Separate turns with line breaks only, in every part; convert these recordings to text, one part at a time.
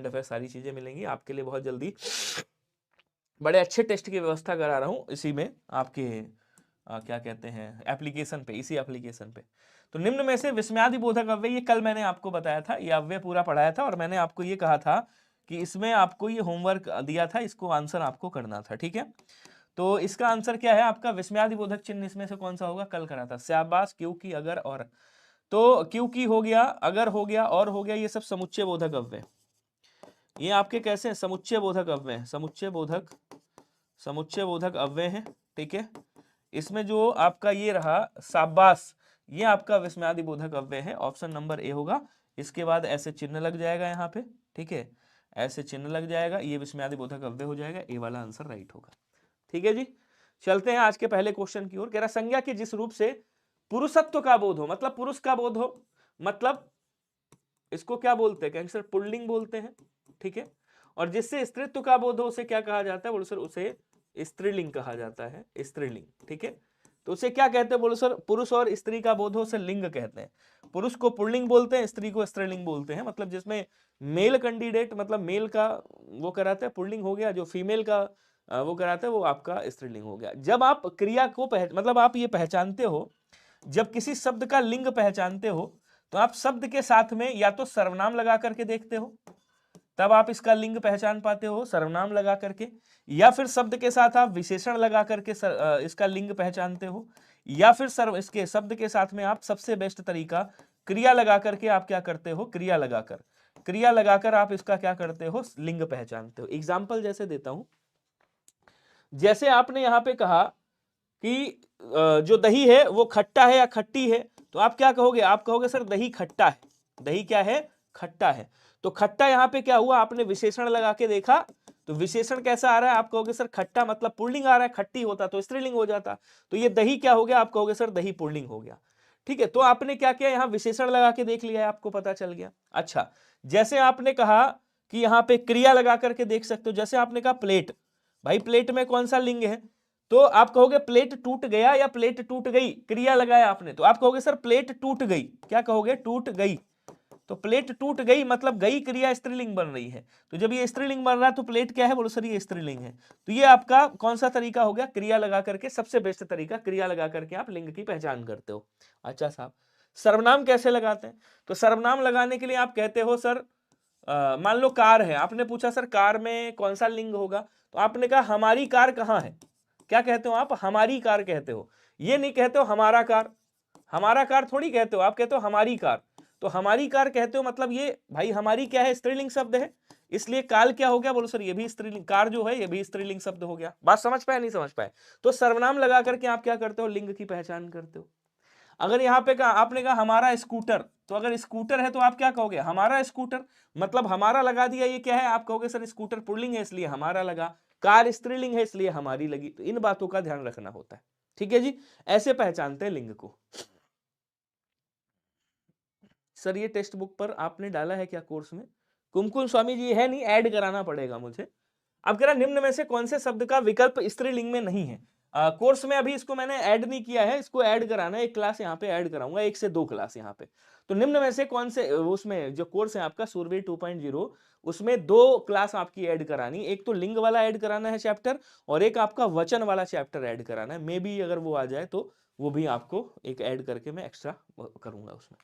Affair सारी चीजें मिलेंगी आपके लिए बहुत जल्दी। बड़े अच्छे टेस्ट की व्यवस्था करा रहा हूं इसी में आपके क्या कहते हैं एप्लीकेशन पे, इसी एप्लीकेशन पे। तो निम्न में से विस्मयादि बोधक अव्यय, ये कल मैंने आपको बताया था, ये अव्यय पूरा पढ़ाया था और मैंने आपको ये कहा था कि इसमें आपको ये होमवर्क दिया था, इसको आंसर आपको करना था, ठीक है। तो इसका आंसर क्या है आपका, विस्मयादि बोधक चिन्ह इसमें से कौन सा होगा, कल करा था। शाबाश, क्योंकि, अगर, और। तो क्योंकि हो गया, अगर हो गया, और हो गया, ये सब समुच्चय बोधक अव्यय। ये आपके कैसे हैं, समुच्चय बोधक अव्यय हैं, समुच्चय बोधक अव्यय हैं, ठीक है। इसमें जो आपका ये रहा शाबाश, ये आपका विस्मयादि बोधक अव्यय है, ऑप्शन नंबर ए होगा। इसके बाद ऐसे चिन्ह लग जाएगा यहाँ पे, ठीक है, ऐसे चिन्ह लग जाएगा, ये विस्मयादि बोधक अव्यय हो जाएगा, ए वाला आंसर राइट होगा, ठीक है जी। चलते हैं आज के पहले क्वेश्चन की ओर। कह रहा संज्ञा के जिस रूप से पुरुषत्व का बोध हो, मतलब पुरुष का बोध हो, मतलब इसको क्या बोलते हैं, कहेंगे सर पुल्लिंग बोलते हैं, ठीक है। और जिससे स्त्रीत्व का बोध हो उसे क्या कहा जाता है, बोलो सर उसे स्त्रीलिंग कहा जाता है, स्त्रीलिंग, ठीक है। तो उसे क्या कहते हैं, बोलो सर पुरुष और स्त्री का बोध हो उसे लिंग कहते हैं। पुरुष को पुल्लिंग बोलते हैं, स्त्री को स्त्रीलिंग बोलते हैं। मतलब जिसमें मेल कैंडिडेट, मतलब मेल का वो कराते हैं पुल्लिंग हो गया, जो फीमेल का वो कराते हैं वो आपका स्त्रीलिंग हो गया। जब आप क्रिया को मतलब आप ये पहचानते हो, जब किसी शब्द का लिंग पहचानते हो तो आप शब्द के साथ में या तो सर्वनाम लगा करके देखते हो, तब आप इसका लिंग पहचान पाते हो सर्वनाम लगा करके, या फिर शब्द के साथ आप विशेषण लगा करके इसका लिंग पहचानते हो, या फिर इसके शब्द के साथ में आप सबसे बेस्ट तरीका क्रिया लगा करके आप क्या करते हो, क्रिया लगाकर आप इसका क्या करते हो, लिंग पहचानते हो। एग्जाम्पल जैसे देता हूं, जैसे आपने यहां पे कहा कि जो दही है वो खट्टा है या खट्टी है, तो आप क्या कहोगे, आप कहोगे सर दही खट्टा है, दही क्या है, खट्टा है। तो खट्टा यहां पे क्या हुआ, आपने विशेषण लगा के देखा, तो विशेषण कैसा आ रहा है, आप कहोगे सर खट्टा, मतलब पुल्लिंग आ रहा है, खट्टी होता तो स्त्रीलिंग हो जाता, तो ये दही क्या हो गया, आप कहोगे सर दही पुल्लिंग हो गया, ठीक है। तो आपने क्या किया, यहां विशेषण लगा के देख लिया है, आपको पता चल गया। अच्छा, जैसे आपने कहा कि यहां पे क्रिया लगा करके देख सकते हो, जैसे आपने कहा प्लेट, भाई प्लेट में कौन सा लिंग है, तो आप कहोगे प्लेट टूट गया या प्लेट टूट गई, क्रिया लगाया आपने, तो आप कहोगे सर प्लेट टूट गई, क्या कहोगे, टूट गई। तो प्लेट टूट गई मतलब गई क्रिया स्त्रीलिंग बन रही है, तो जब ये स्त्रीलिंग बन रहा है तो प्लेट क्या है, बोलो सर ये स्त्रीलिंग है। तो ये आपका कौन सा तरीका हो गया, क्रिया लगा करके, सबसे बेस्ट तरीका क्रिया लगा करके आप लिंग की पहचान करते हो। अच्छा साहब, सर्वनाम कैसे लगाते हैं, तो सर्वनाम लगाने के लिए आप कहते हो सर मान लो कार है, आपने पूछा सर कार में कौन सा लिंग होगा, तो आपने कहा हमारी कार कहाँ है, क्या कहते हो आप, हमारी कार कहते हो, ये नहीं कहते हो हमारा कार, हमारा कार थोड़ी कहते हो, आप कहते हो हमारी कार। तो हमारी कार कहते हो मतलब ये भाई हमारी क्या है, स्त्रीलिंग शब्द है, इसलिए काल क्या हो गया, बोलो सर ये भी स्त्रीलिंग, कार जो है ये भी स्त्रीलिंग शब्द हो गया। बात समझ पाए, नहीं समझ पाए, तो सर्वनाम लगा करके आप क्या करते हो, लिंग की पहचान करते हो। अगर यहाँ पे कहा, आपने कहा हमारा स्कूटर, तो अगर स्कूटर है तो आप क्या कहोगे, हमारा स्कूटर, मतलब हमारा लगा दिया, ये क्या है, आप कहोगे सर स्कूटर पुल्लिंग है इसलिए हमारा लगा, कार स्त्रीलिंग है इसलिए हमारी लगी। तो इन बातों का ध्यान रखना होता है, ठीक है जी, ऐसे पहचानते हैं लिंग को। सर ये टेक्स्ट बुक पर आपने डाला है क्या कोर्स में, कुमकुम स्वामी जी है नहीं, ऐड कराना पड़ेगा मुझे। अब कह रहा निम्न में से कौन से शब्द का विकल्प स्त्रीलिंग में नहीं है, कोर्स में अभी इसको मैंने ऐड नहीं किया है, इसको ऐड कराना है, एक क्लास यहाँ पे ऐड कराऊंगा, 1 से 2 क्लास यहाँ पे। तो निम्न में से कौन से, उसमें जो कोर्स है आपका सूरवीर 2.0, उसमें 2 क्लास आपकी ऐड करानी, एक तो लिंग वाला ऐड कराना है चैप्टर, और एक आपका वचन वाला चैप्टर ऐड कराना है। मे बी अगर वो आ जाए तो वो भी आपको एक ऐड करके मैं एक्स्ट्रा करूंगा उसमें।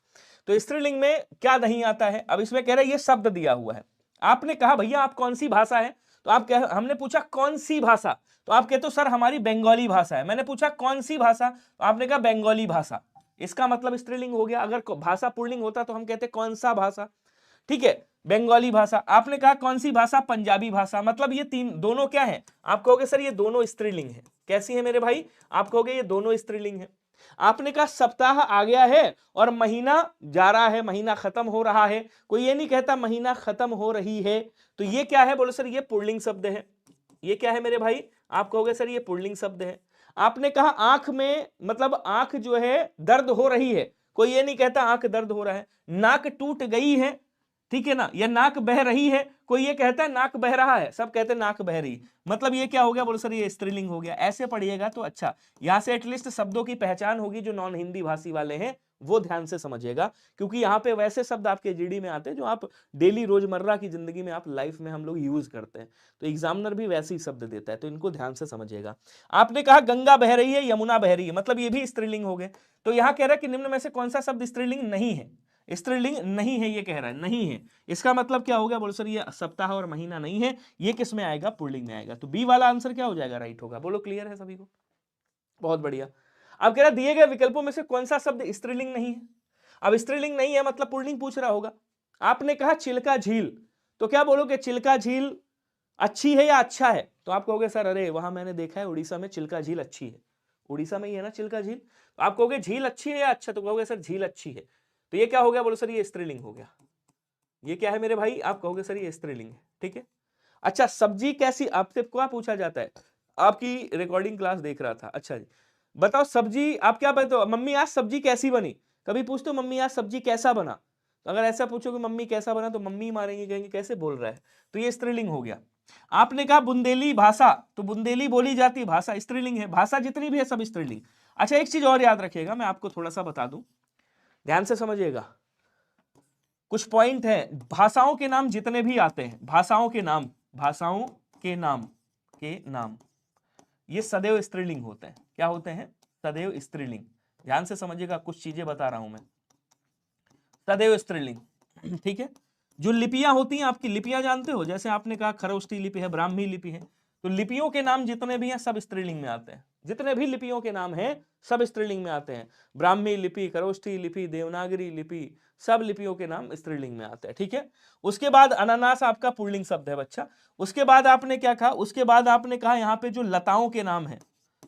तो स्त्रीलिंग में क्या नहीं आता है, अब इसमें कह रहा है ये शब्द दिया हुआ है, आपने कहा भैया आप कौन सी भाषा है, तो आप कह, हमने पूछा कौन सी भाषा, तो आप कहते हो सर हमारी बंगाली भाषा है। मैंने पूछा कौन सी भाषा, तो आपने कहा बंगाली भाषा, इसका मतलब स्त्रीलिंग हो गया। अगर भाषा पुल्लिंग होता तो हम कहते कौन सा भाषा, ठीक है, बंगाली भाषा। आपने कहा कौन सी भाषा, पंजाबी भाषा, मतलब ये तीन दोनों क्या है, आप कहोगे सर ये दोनों स्त्रीलिंग है। कैसी है मेरे भाई, आप कहोगे ये दोनों स्त्रीलिंग है। आपने कहा सप्ताह आ गया है और महीना जा रहा है, महीना खत्म हो रहा है, कोई ये नहीं कहता महीना खत्म हो रही है, तो ये क्या है, बोलो सर ये पुल्लिंग शब्द है। ये क्या है मेरे भाई, आप कहोगे सर ये पुल्लिंग शब्द है। आपने कहा आंख में, मतलब आंख जो है दर्द हो रही है, कोई ये नहीं कहता आंख दर्द हो रहा है। नाक टूट गई है, ठीक है ना, या नाक बह रही है, कोई ये कहता है नाक बह रहा है, सब कहते हैं नाक बह रही, मतलब ये क्या हो गया, बोलो सर ये स्त्रीलिंग हो गया। ऐसे पढ़िएगा तो अच्छा, यहां से एटलीस्ट शब्दों की पहचान होगी जो नॉन हिंदी भाषी वाले हैं वो ध्यान से समझिएगा, क्योंकि यहाँ पे वैसे शब्द आपके जीडी में आते हैं जो आप डेली रोजमर्रा की जिंदगी में आप लाइफ में हम लोग यूज करते हैं, तो एग्जामिनर भी वैसे ही शब्द देता है, तो इनको ध्यान से समझिएगा। आपने कहा गंगा बह रही है, यमुना बह रही है, मतलब ये भी स्त्रीलिंग हो गए। तो यहाँ कह रहा है कि निम्न में से कौन सा शब्द स्त्रीलिंग नहीं है, स्त्रीलिंग नहीं है, ये कह रहा है नहीं है। इसका मतलब क्या हो गया, बोलो सर ये सप्ताह और महीना नहीं है, ये किस में आएगा, पुल्लिंग में आएगा। तो बी वाला आंसर क्या हो जाएगा, राइट होगा। बोलो क्लियर है सभी को, बहुत बढ़िया। अब कह रहा दिए गए विकल्पों में से कौन सा शब्द स्त्रीलिंग नहीं है। अब स्त्रीलिंग नहीं है मतलब पुल्लिंग पूछ रहा होगा। आपने कहा चिल्का झील, तो क्या बोलोगे, चिल्का झील अच्छी है या अच्छा है। तो आप कहोगे सर अरे वहां मैंने देखा है उड़ीसा में चिल्का झील अच्छी है, उड़ीसा में ही है ना चिल्का झील। तो आप कहोगे झील अच्छी है या अच्छा, तो कहोगे सर झील अच्छी है। तो ये क्या हो गया, बोलो सर ये स्त्रीलिंग हो गया। ये क्या है मेरे भाई, आप कहोगे सर ये स्त्रीलिंग है, ठीक है। अच्छा सब्जी कैसी, आपसे क्या पूछा जाता है, आपकी रिकॉर्डिंग क्लास देख रहा था। अच्छा जी बताओ सब्जी, आप क्या बताओ, मम्मी आज सब्जी कैसी बनी। कभी पूछते हो मम्मी आज सब्जी कैसा बना, तो अगर ऐसा पूछोगे मम्मी कैसा बना तो मम्मी मारेंगे, कहेंगे कैसे बोल रहा है, तो ये स्त्रीलिंग हो गया। आपने कहा बुंदेली भाषा, तो बुंदेली बोली जाती भाषा स्त्रीलिंग है, भाषा जितनी भी है सब स्त्रीलिंग। अच्छा एक चीज और याद रखिएगा, मैं आपको थोड़ा सा बता दूं, ध्यान से समझिएगा, कुछ पॉइंट है। भाषाओं के नाम जितने भी आते हैं, भाषाओं के नाम, भाषाओं के नाम ये सदैव स्त्रीलिंग होते हैं। क्या होते हैं, सदैव स्त्रीलिंग। ध्यान से समझिएगा, कुछ चीजें बता रहा हूं मैं, सदैव स्त्रीलिंग, ठीक है। जो लिपियां होती हैं आपकी, लिपियां जानते हो, जैसे आपने कहा खरोष्ठी लिपि है, ब्राह्मी लिपि है, तो लिपियों के नाम जितने भी हैं सब स्त्रीलिंग में आते हैं। जितने भी लिपियों के नाम हैं सब स्त्रीलिंग में आते हैं। ब्राह्मी लिपि, खरोष्ठी लिपि, देवनागरी लिपि, सब लिपियों के नाम स्त्रीलिंग में आते हैं, ठीक है। उसके बाद अनानास आपका पुल्लिंग शब्द है बच्चा। उसके बाद आपने क्या कहा, उसके बाद आपने कहा यहाँ पे जो लताओं के नाम है,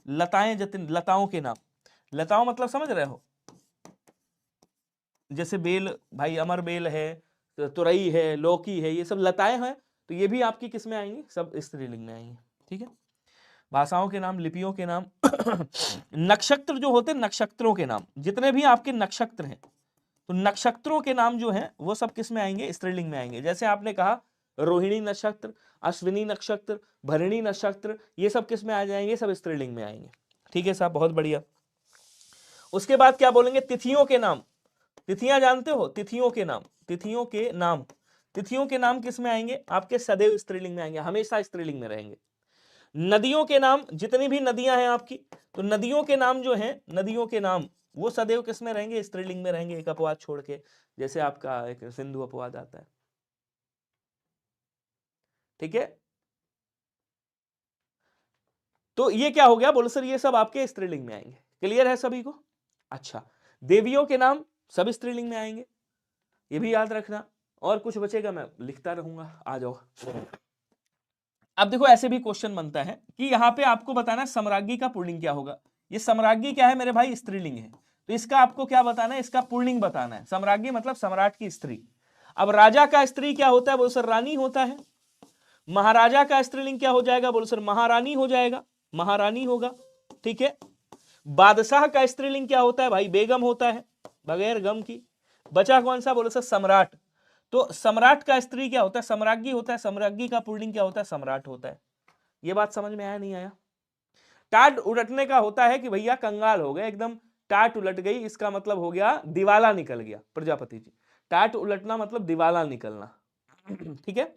लताएं, जितनी लताओं के नाम, लताओं मतलब समझ रहे हो, जैसे बेल भाई, अमर बेल है, तुरई है, लौकी है, ये सब लताएं हैं, तो ये भी आपकी किस में आएंगी, सब स्त्रीलिंग में आएंगी, ठीक है। भाषाओं के नाम, लिपियों के नाम नक्षत्र जो होते हैं, नक्षत्रों के नाम, जितने भी आपके नक्षत्र हैं, तो नक्षत्रों के नाम जो हैं वो सब किस में आएंगे, स्त्रीलिंग में आएंगे। जैसे आपने कहा रोहिणी नक्षत्र, अश्विनी नक्षत्र, भरणी नक्षत्र, ये सब किस में आ जाएंगे, सब स्त्रीलिंग में आएंगे, ठीक है साहब, बहुत बढ़िया। उसके बाद क्या बोलेंगे, तिथियों के नाम, तिथियां जानते हो, तिथियों के नाम, तिथियों के नाम, तिथियों के नाम किस में आएंगे, आपके सदैव स्त्रीलिंग में आएंगे, हमेशा स्त्रीलिंग में रहेंगे। नदियों के नाम, जितनी भी नदियां हैं आपकी, तो नदियों के नाम जो हैं, नदियों के नाम वो सदैव किस में रहेंगे, स्त्रीलिंग में रहेंगे, एक अपवाद छोड़ के, जैसे आपका एक सिंधु अपवाद आता है, ठीक है। तो ये क्या हो गया, बोलो सर ये सब आपके स्त्रीलिंग में आएंगे, क्लियर है सभी को। अच्छा देवियों के नाम सब स्त्रीलिंग में आएंगे, ये भी याद रखना। और कुछ बचेगा मैं लिखता रहूंगा, आ जाओ। अब देखो ऐसे भी क्वेश्चन बनता है कि यहाँ पे आपको बताना है सम्राज्ञी का पुल्लिंग क्या होगा। ये सम्राज्ञी क्या है मेरे भाई, स्त्रीलिंग है, तो इसका आपको क्या बताना है, इसका पुल्लिंग बताना है। सम्राज्ञी मतलब सम्राट की स्त्री। अब राजा का स्त्री क्या होता है, बोलो सर रानी होता है। महाराजा का स्त्रीलिंग क्या हो जाएगा, बोलो सर महारानी हो जाएगा, महारानी होगा, ठीक है। बादशाह का स्त्रीलिंग क्या होता है भाई, बेगम होता है, बगैर गम की। बचा कौन सा, बोलो सर सम्राट। तो सम्राट का स्त्री क्या होता है, सम्राज्ञी होता है, सम्राज्ञी का पुल्लिंग क्या होता है, सम्राट होता है। ये बात समझ में आया नहीं आया। टाट उलटने का होता है कि भैया कंगाल हो गए एकदम, टाट उलट गई, इसका मतलब हो गया दिवाला निकल गया, प्रजापति जी। टाट उलटना मतलब दिवाला निकलना, ठीक है।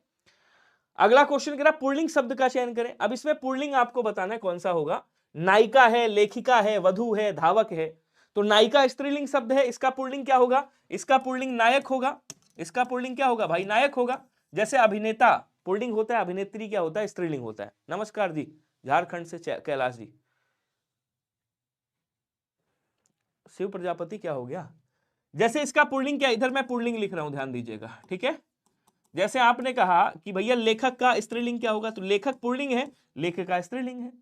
अगला क्वेश्चन कह रहा पुल्लिंग शब्द का चयन करें। अब इसमें पुल्लिंग आपको बताना है कौन सा होगा, नायिका है, लेखिका है, वधु है, धावक है। तो नायिका स्त्रीलिंग शब्द है, इसका पुल्लिंग क्या होगा, इसका पुल्लिंग नायक होगा, इसका पुल्लिंग क्या होगा भाई, नायक होगा। जैसे अभिनेता पुल्लिंग होता है, अभिनेत्री क्या होता है, स्त्रीलिंग होता है। नमस्कार जी, झारखंड से कैलाश जी। शिव प्रजापति क्या हो गया, जैसे इसका पुल्लिंग क्या, इधर मैं पुल्लिंग लिख रहा हूं, ध्यान दीजिएगा, ठीक है। जैसे आपने कहा कि भैया लेखक का स्त्रीलिंग क्या होगा, तो लेखक पुल्लिंग है, लेखिका स्त्रीलिंग है,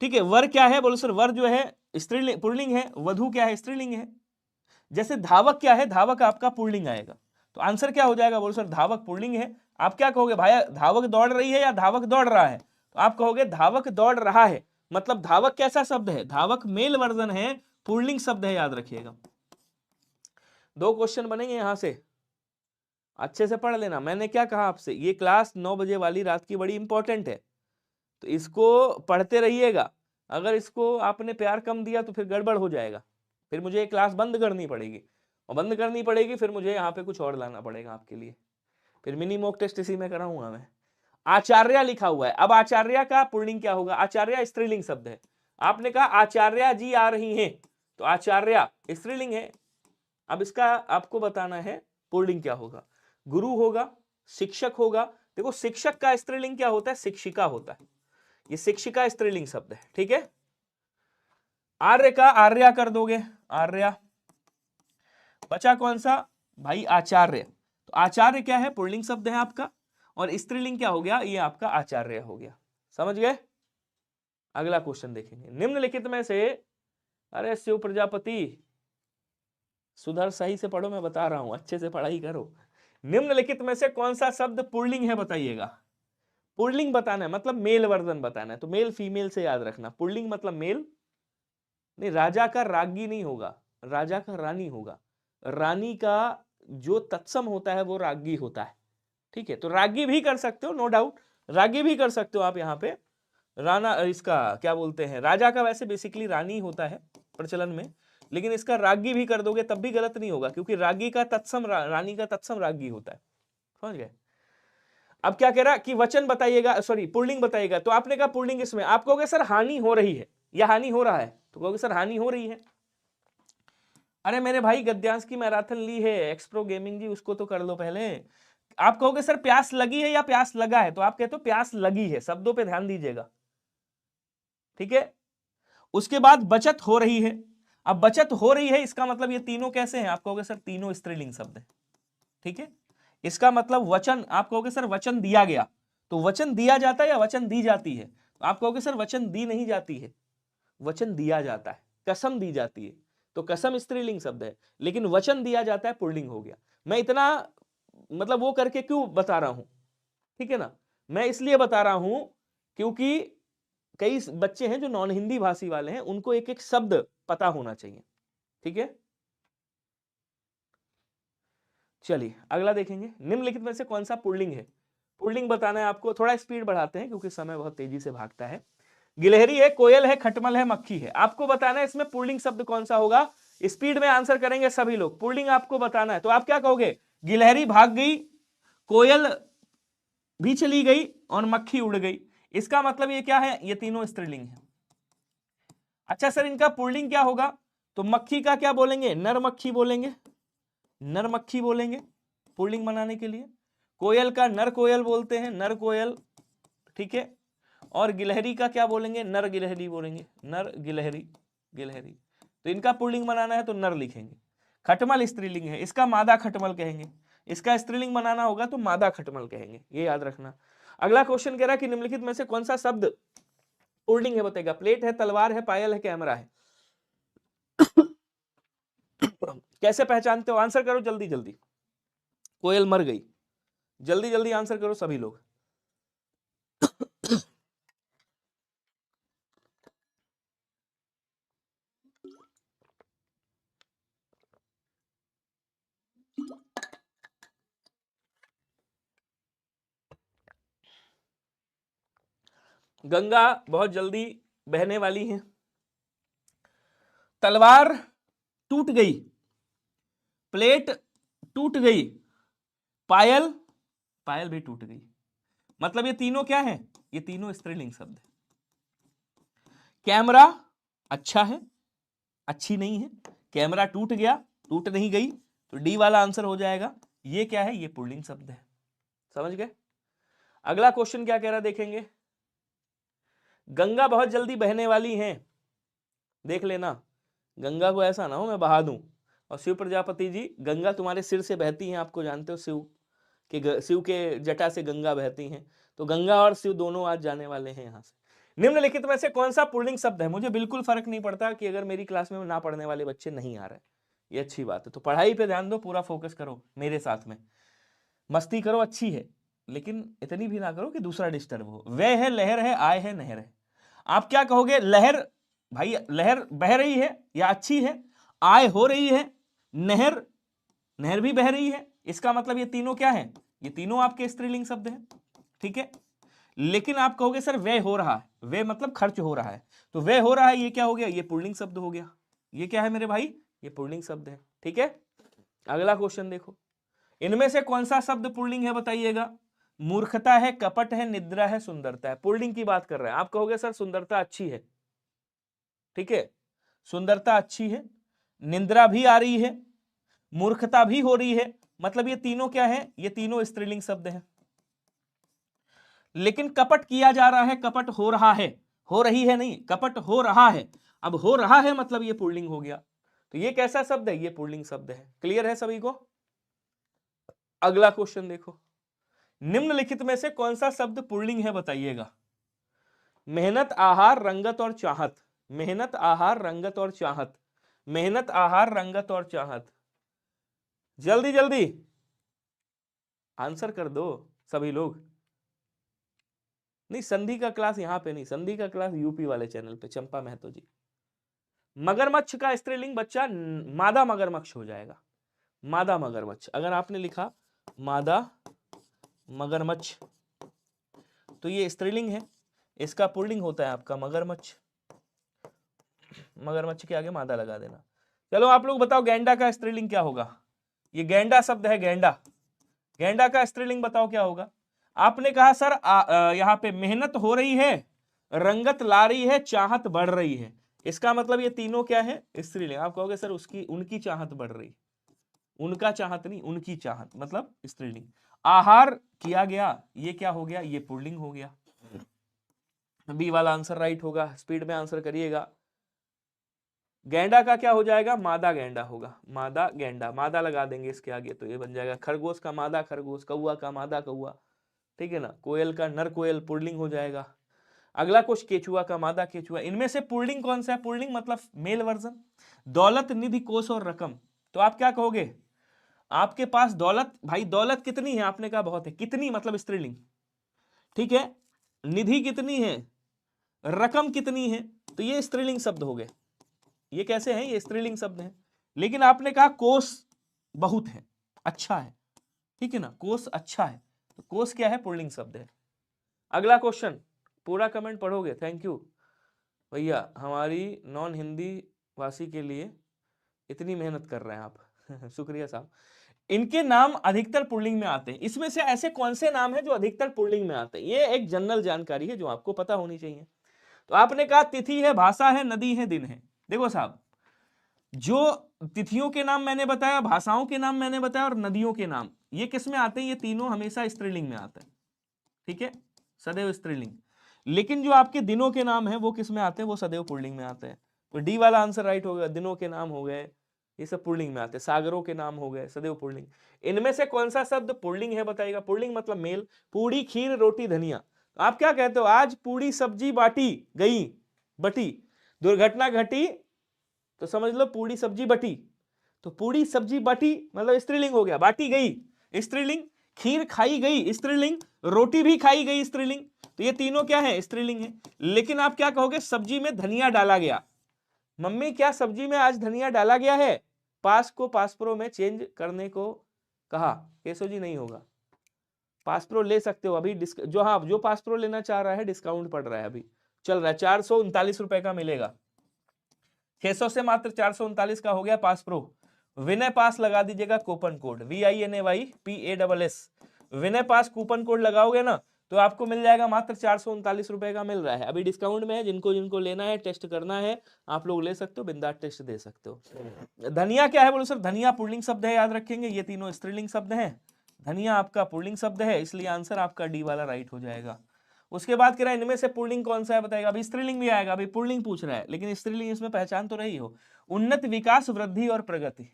ठीक है। वर क्या है, बोलो सर वर जो है स्त्रीलिंग पुल्लिंग है, वधु क्या है, स्त्रीलिंग है। जैसे धावक क्या है, धावक आपका पुल्लिंग आएगा, तो आंसर क्या हो जाएगा, बोलो सर धावक पुल्लिंग है। आप क्या कहोगे भाई, धावक दौड़ रही है या धावक दौड़ रहा है, तो आप कहोगे धावक दौड़ रहा है, मतलब धावक कैसा शब्द है, धावक मेल वर्जन है, पुल्लिंग शब्द है, याद रखिएगा। 2 क्वेश्चन बनेंगे यहां से, अच्छे से पढ़ लेना। मैंने क्या कहा आपसे, ये क्लास 9 बजे वाली रात की बड़ी इंपॉर्टेंट है, तो इसको पढ़ते रहिएगा। अगर इसको आपने प्यार कम दिया तो फिर गड़बड़ हो जाएगा, फिर मुझे ये क्लास बंद करनी पड़ेगी, और बंद करनी पड़ेगी फिर मुझे यहाँ पे कुछ और लाना पड़ेगा आपके लिए, फिर मिनी मॉक टेस्ट इसी में कराऊंगा मैं। आचार्य लिखा हुआ है, अब आचार्य का पुल्लिंग क्या होगा? आचार्य स्त्रीलिंग शब्द है, आपने कहा आचार्य जी आ रही हैं, तो आचार्य स्त्रीलिंग है। अब इसका आपको बताना है पुल्लिंग क्या होगा। गुरु होगा, शिक्षक होगा। देखो शिक्षक का स्त्रीलिंग क्या होता है? शिक्षिका होता है, ये शिक्षिका स्त्रीलिंग शब्द है, ठीक है। आर्य का आर्या कर दोगे, आर्या। बचा कौन सा भाई? आचार्य। तो आचार्य क्या है? पुल्लिंग शब्द है आपका, और स्त्रीलिंग क्या हो गया? ये आपका आचार्य हो गया। समझ गए? अगला क्वेश्चन देखेंगे। निम्नलिखित में से, अरे शिव प्रजापति सुधर, सही से पढ़ो, मैं बता रहा हूं, अच्छे से पढ़ाई करो। निम्नलिखित में से कौन सा शब्द पुल्लिंग है बताइएगा। पुल्लिंग बताना है मतलब मेल वर्जन बताना है, तो मेल फीमेल से याद रखना। पुल्लिंग मतलब मेल, नहीं राजा का राज्ञी नहीं होगा, राजा का रानी होगा। रानी का जो तत्सम होता है वो राज्ञी होता है, ठीक है। तो राज्ञी भी कर सकते हो, नो डाउट, राज्ञी भी कर सकते हो आप यहाँ पे। राणा, इसका क्या बोलते हैं, राजा का वैसे बेसिकली रानी होता है प्रचलन में, लेकिन इसका राज्ञी भी कर दोगे तब भी गलत नहीं होगा, क्योंकि राज्ञी का तत्सम रानी का तत्सम राज्ञी होता है। समझ गए? अब क्या कह रहा कि वचन बताइएगा, सॉरी पुल्लिंग बताइएगा। तो आपने कहा पुल्लिंग इसमें, आप कहोगे सर हानि हो रही है या हानि हो रहा है, तो कहोगे सर हानि हो रही है। अरे मेरे भाई गद्यांश की मैराथन ली है एक्सप्रो गेमिंग जी, उसको तो कर लो पहले। आप कहोगे सर प्यास लगी है या प्यास लगा है, तो आप कहते हो प्यास लगी है, शब्दों पे ध्यान दीजिएगा, ठीक है। उसके बाद बचत हो रही है। अब बचत हो रही है इसका मतलब ये तीनों कैसे हैं? आप कहोगे सर तीनों स्त्रीलिंग शब्द है, ठीक है। इसका मतलब वचन, आप कहोगे सर वचन दिया गया, तो वचन दिया जाता है या वचन दी जाती है? तो आप कहोगे सर वचन दी नहीं जाती है, वचन दिया जाता है। कसम दी जाती है, तो कसम स्त्रीलिंग शब्द है, लेकिन वचन दिया जाता है पुल्लिंग हो गया। मैं इतना मतलब वो करके क्यों बता रहा हूं, ठीक है ना, मैं इसलिए बता रहा हूं क्योंकि कई बच्चे हैं जो नॉन हिंदी भाषी वाले हैं, उनको एक एक शब्द पता होना चाहिए, ठीक है। चलिए अगला देखेंगे। निम्नलिखित में से कौन सा पुल्लिंग है? पुल्लिंग बताना है आपको, थोड़ा स्पीड बढ़ाते हैं क्योंकि समय बहुत तेजी से भागता है। गिलहरी है, कोयल है, खटमल है, मक्खी है। आपको बताना है इसमें पुल्लिंग शब्द कौन सा होगा। स्पीड में आंसर करेंगे सभी लोग, पुल्लिंग आपको बताना है। तो आप क्या कहोगे? गिलहरी भाग गई, कोयल भी चली गई और मक्खी उड़ गई। इसका मतलब ये क्या है? ये तीनों स्त्रीलिंग है। अच्छा सर इनका पुल्लिंग क्या होगा? तो मक्खी का क्या बोलेंगे? नर मक्खी बोलेंगे, नर मक्खी बोलेंगे पुल्लिंग बनाने के लिए। कोयल का नर कोयल बोलते हैं, नर कोयल, ठीक है। और गिलहरी का क्या बोलेंगे? नर गिलहरी बोलेंगे, नर गिलहरी, गिलहरी। तो इनका पुल्लिंग बनाना है तो नर लिखेंगे। खटमल स्त्रीलिंग है, इसका मादा खटमल कहेंगे। इसका स्त्रीलिंग बनाना होगा तो मादा खटमल कहेंगे, ये याद रखना। अगला क्वेश्चन कह रहा है कि निम्नलिखित में से कौन सा शब्द पुल्लिंग है बताएगा। प्लेट है, तलवार है, पायल है, कैमरा है। कैसे पहचानते हो? आंसर करो जल्दी जल्दी। कोयल मर गई, जल्दी जल्दी आंसर करो सभी लोग। गंगा बहुत जल्दी बहने वाली है। तलवार टूट गई, प्लेट टूट गई, पायल, पायल भी टूट गई। मतलब ये तीनों क्या है? ये तीनों स्त्रीलिंग शब्द है। कैमरा अच्छा है, अच्छी नहीं है। कैमरा टूट गया, टूट नहीं गई, तो डी वाला आंसर हो जाएगा। ये क्या है? ये पुल्लिंग शब्द है। समझ गए? अगला क्वेश्चन क्या कह रहा देखेंगे। गंगा बहुत जल्दी बहने वाली है, देख लेना, गंगा को ऐसा ना हो मैं बहा दूं। और शिव प्रजापति जी, गंगा तुम्हारे सिर से बहती है, आपको जानते हो, शिव के जटा से गंगा बहती हैं। तो गंगा और शिव दोनों आज जाने वाले हैं यहाँ से। निम्नलिखित में से कौन सा पुल्लिंग शब्द है? मुझे बिल्कुल फर्क नहीं पड़ता कि अगर मेरी क्लास में ना पढ़ने वाले बच्चे नहीं आ रहे, ये अच्छी बात है। तो पढ़ाई पे ध्यान दो, पूरा फोकस करो मेरे साथ में, मस्ती करो अच्छी है, लेकिन इतनी भी ना करो कि दूसरा डिस्टर्ब हो। वह है, लहर है, आय है, नहर है। आप क्या कहोगे? लहर, भाई लहर बह रही है या अच्छी है, आय हो रही है, नहर, नहर भी बह रही है। इसका मतलब ये तीनों क्या है? ये तीनों आपके स्त्रीलिंग शब्द हैं, ठीक है। लेकिन आप कहोगे सर व्यय हो रहा है, व्यय मतलब खर्च हो रहा है, तो व्यय हो रहा है ये क्या हो गया? ये पुल्लिंग शब्द हो गया, ये क्या है मेरे भाई, ये पुल्लिंग शब्द है। ठीक है, अगला क्वेश्चन देखो, इनमें से कौन सा शब्द पुल्लिंग है बताइएगा। मूर्खता है, कपट है, निद्रा है, सुंदरता है। पुल्लिंग की बात कर रहे हैं। आप कहोगे सर सुंदरता अच्छी है, ठीक है, सुंदरता अच्छी है, निंद्रा भी आ रही है, मूर्खता भी हो रही है, मतलब ये तीनों क्या है, ये तीनों स्त्रीलिंग शब्द हैं। लेकिन कपट किया जा रहा है, कपट हो रहा है, हो रही है नहीं, कपट हो रहा है। अब हो रहा है मतलब ये पुल्लिंग हो गया, तो ये कैसा शब्द है, ये पुल्लिंग शब्द है। क्लियर है सभी को। अगला क्वेश्चन देखो, निम्नलिखित में से कौन सा शब्द पुल्लिंग है बताइएगा। मेहनत, आहार, रंगत और चाहत। मेहनत, आहार, रंगत और चाहत। मेहनत, आहार, रंगत और चाहत। जल्दी जल्दी आंसर कर दो सभी लोग। नहीं, संधि का क्लास यहाँ पे नहीं, संधि का क्लास यूपी वाले चैनल पे, चंपा महतो जी। मगरमच्छ का स्त्रीलिंग बच्चा मादा मगरमच्छ हो जाएगा, मादा मगरमच्छ। अगर आपने लिखा मादा मगरमच्छ तो ये स्त्रीलिंग है, इसका पुल्लिंग होता है आपका मगरमच्छ। मगरमच्छ के आगे मादा लगा देना। चलो आप लोग बताओ गैंडा का स्त्रीलिंग क्या होगा। ये गैंडा शब्द है, गैंडा, गैंडा का स्त्रीलिंग बताओ क्या होगा। आपने कहा सर यहाँ पे मेहनत हो रही है, रंगत ला रही है, चाहत बढ़ रही है। इसका मतलब ये तीनों क्या है, स्त्रीलिंग। आप कहोगे सर उसकी उनकी चाहत बढ़ रही, उनका चाहत नहीं, उनकी चाहत मतलब स्त्रीलिंग। आहार किया गया, ये क्या हो गया, ये पुल्लिंग हो गया। बी वाला आंसर राइट होगा, स्पीड में आंसर करिएगा। गैंडा का क्या हो जाएगा, मादा गैंडा होगा, मादा गैंडा, मादा लगा देंगे इसके आगे तो ये बन जाएगा। खरगोश का मादा खरगोश, कौआ का मादा कौआ, ठीक है ना। कोयल का नर कोयल, पुल्लिंग हो जाएगा। अगला क्वेश्चन, केचुआ का मादा केचुआ। इनमें से पुल्लिंग कौन सा है, पुल्लिंग मतलब मेल वर्जन। दौलत, निधि, कोष और रकम। तो आप क्या कहोगे, आपके पास दौलत, भाई दौलत कितनी है, आपने कहा बहुत है, कितनी मतलब स्त्रीलिंग, ठीक है। निधि कितनी है, रकम कितनी है, तो ये स्त्रीलिंग शब्द हो गए। ये कैसे हैं, ये स्त्रीलिंग शब्द हैं। लेकिन आपने कहा कोष बहुत है, अच्छा है, ठीक है ना, कोष अच्छा है, तो कोष क्या है, पुल्लिंग शब्द है। अगला क्वेश्चन, पूरा कमेंट पढ़ोगे, थैंक यू भैया, हमारी नॉन हिंदी भाषी के लिए इतनी मेहनत कर रहे हैं आप शुक्रिया साहब। इनके नाम अधिकतर पुल्लिंग में आते हैं। इसमें से ऐसे कौन से नाम हैं जो अधिकतर पुल्लिंग में आते हैं, ये एक जनरल जानकारी है जो आपको पता होनी चाहिए। तो आपने कहा तिथि है, भाषा है, नदी है, दिन है। देखो साहब, जो तिथियों के नाम मैंने बताया, भाषाओं के नाम मैंने बताया और नदियों के नाम, ये किस में आते हैं, ये तीनों हमेशा स्त्रीलिंग में आते हैं, ठीक है, सदैव स्त्रीलिंग। लेकिन जो आपके दिनों के नाम है वो किस में आते हैं, वो सदैव पुल्लिंग में आते हैं। तो डी वाला आंसर राइट हो गया, दिनों के नाम हो गए, ये सब पुल्लिंग में आते हैं। सागरों के नाम हो गए, सदैव पुल्लिंग। इनमें से कौन सा शब्द पुल्लिंग है बताइएगा। पुल्लिंग मतलब मेल। पूड़ी, खीर, रोटी, धनिया। आप क्या कहते हो, आज पूड़ी सब्जी बाटी गई, बटी, दुर्घटना घटी, तो समझ लो पूड़ी सब्जी बटी। तो पूड़ी सब्जी बटी मतलब स्त्रीलिंग हो गया, बाटी गई स्त्रीलिंग, खीर खाई गई स्त्रीलिंग, रोटी भी खाई गई स्त्रीलिंग। तो ये तीनों क्या है, स्त्रीलिंग है। लेकिन आप क्या कहोगे, सब्जी में धनिया डाला गया। मम्मी क्या सब्जी में आज धनिया डाला गया है, पास को पासप्रो में चेंज करने को कहा। केशव जी नहीं होगा, पासप्रो ले सकते हो अभी, जो हाँ जो पासप्रो लेना चाह रहा है डिस्काउंट पड़ रहा है, अभी चल रहा है, 439 रुपए का मिलेगा। 600 से मात्र 439 का हो गया पास प्रो। विनय पास लगा दीजिएगा कूपन कोड VINAYPASS, विनय पास कूपन कोड लगाओगे ना तो आपको मिल जाएगा मात्र 439 रुपए का मिल रहा है, अभी डिस्काउंट में है। जिनको जिनको लेना है, टेस्ट करना है, आप लोग ले सकते हो, बिंदास टेस्ट दे सकते हो। धनिया क्या है बोलो सर, धनिया पुल्लिंग शब्द है, याद रखेंगे, ये तीनों स्त्रीलिंग शब्द हैं। धनिया आपका पुल्लिंग शब्द है, इसलिए आंसर आपका डी वाला राइट हो जाएगा। उसके बाद कह रहा है इनमें से पुल्लिंग कौन सा है बताएगा। अभी स्त्रीलिंग भी आएगा, अभी पुल्लिंग पूछ रहा है, लेकिन स्त्रीलिंग इसमें पहचान तो रही हो। उन्नत, विकास, वृद्धि और प्रगति,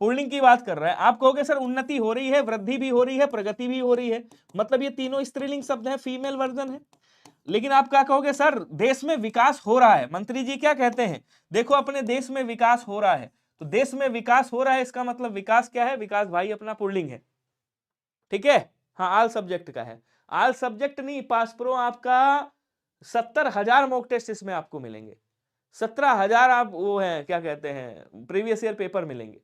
पुल्लिंग की बात कर रहा है। आप कहोगे सर उन्नति हो रही है, वृद्धि भी हो रही है, प्रगति भी हो रही है, मतलब ये तीनों स्त्रीलिंग शब्द है, फीमेल वर्जन है। लेकिन आप क्या कहोगे, सर देश में विकास हो रहा है। मंत्री जी क्या कहते हैं, देखो अपने देश में विकास हो रहा है, तो देश में विकास हो रहा है, इसका मतलब विकास क्या है, विकास भाई अपना पुल्लिंग है, ठीक है। हाँ, आल सब्जेक्ट का है, आल सब्जेक्ट नहीं, पास प्रो आपका 70,000 मॉक टेस्ट इसमें आपको मिलेंगे, 17,000 आप वो है क्या कहते हैं प्रीवियस ईयर पेपर मिलेंगे।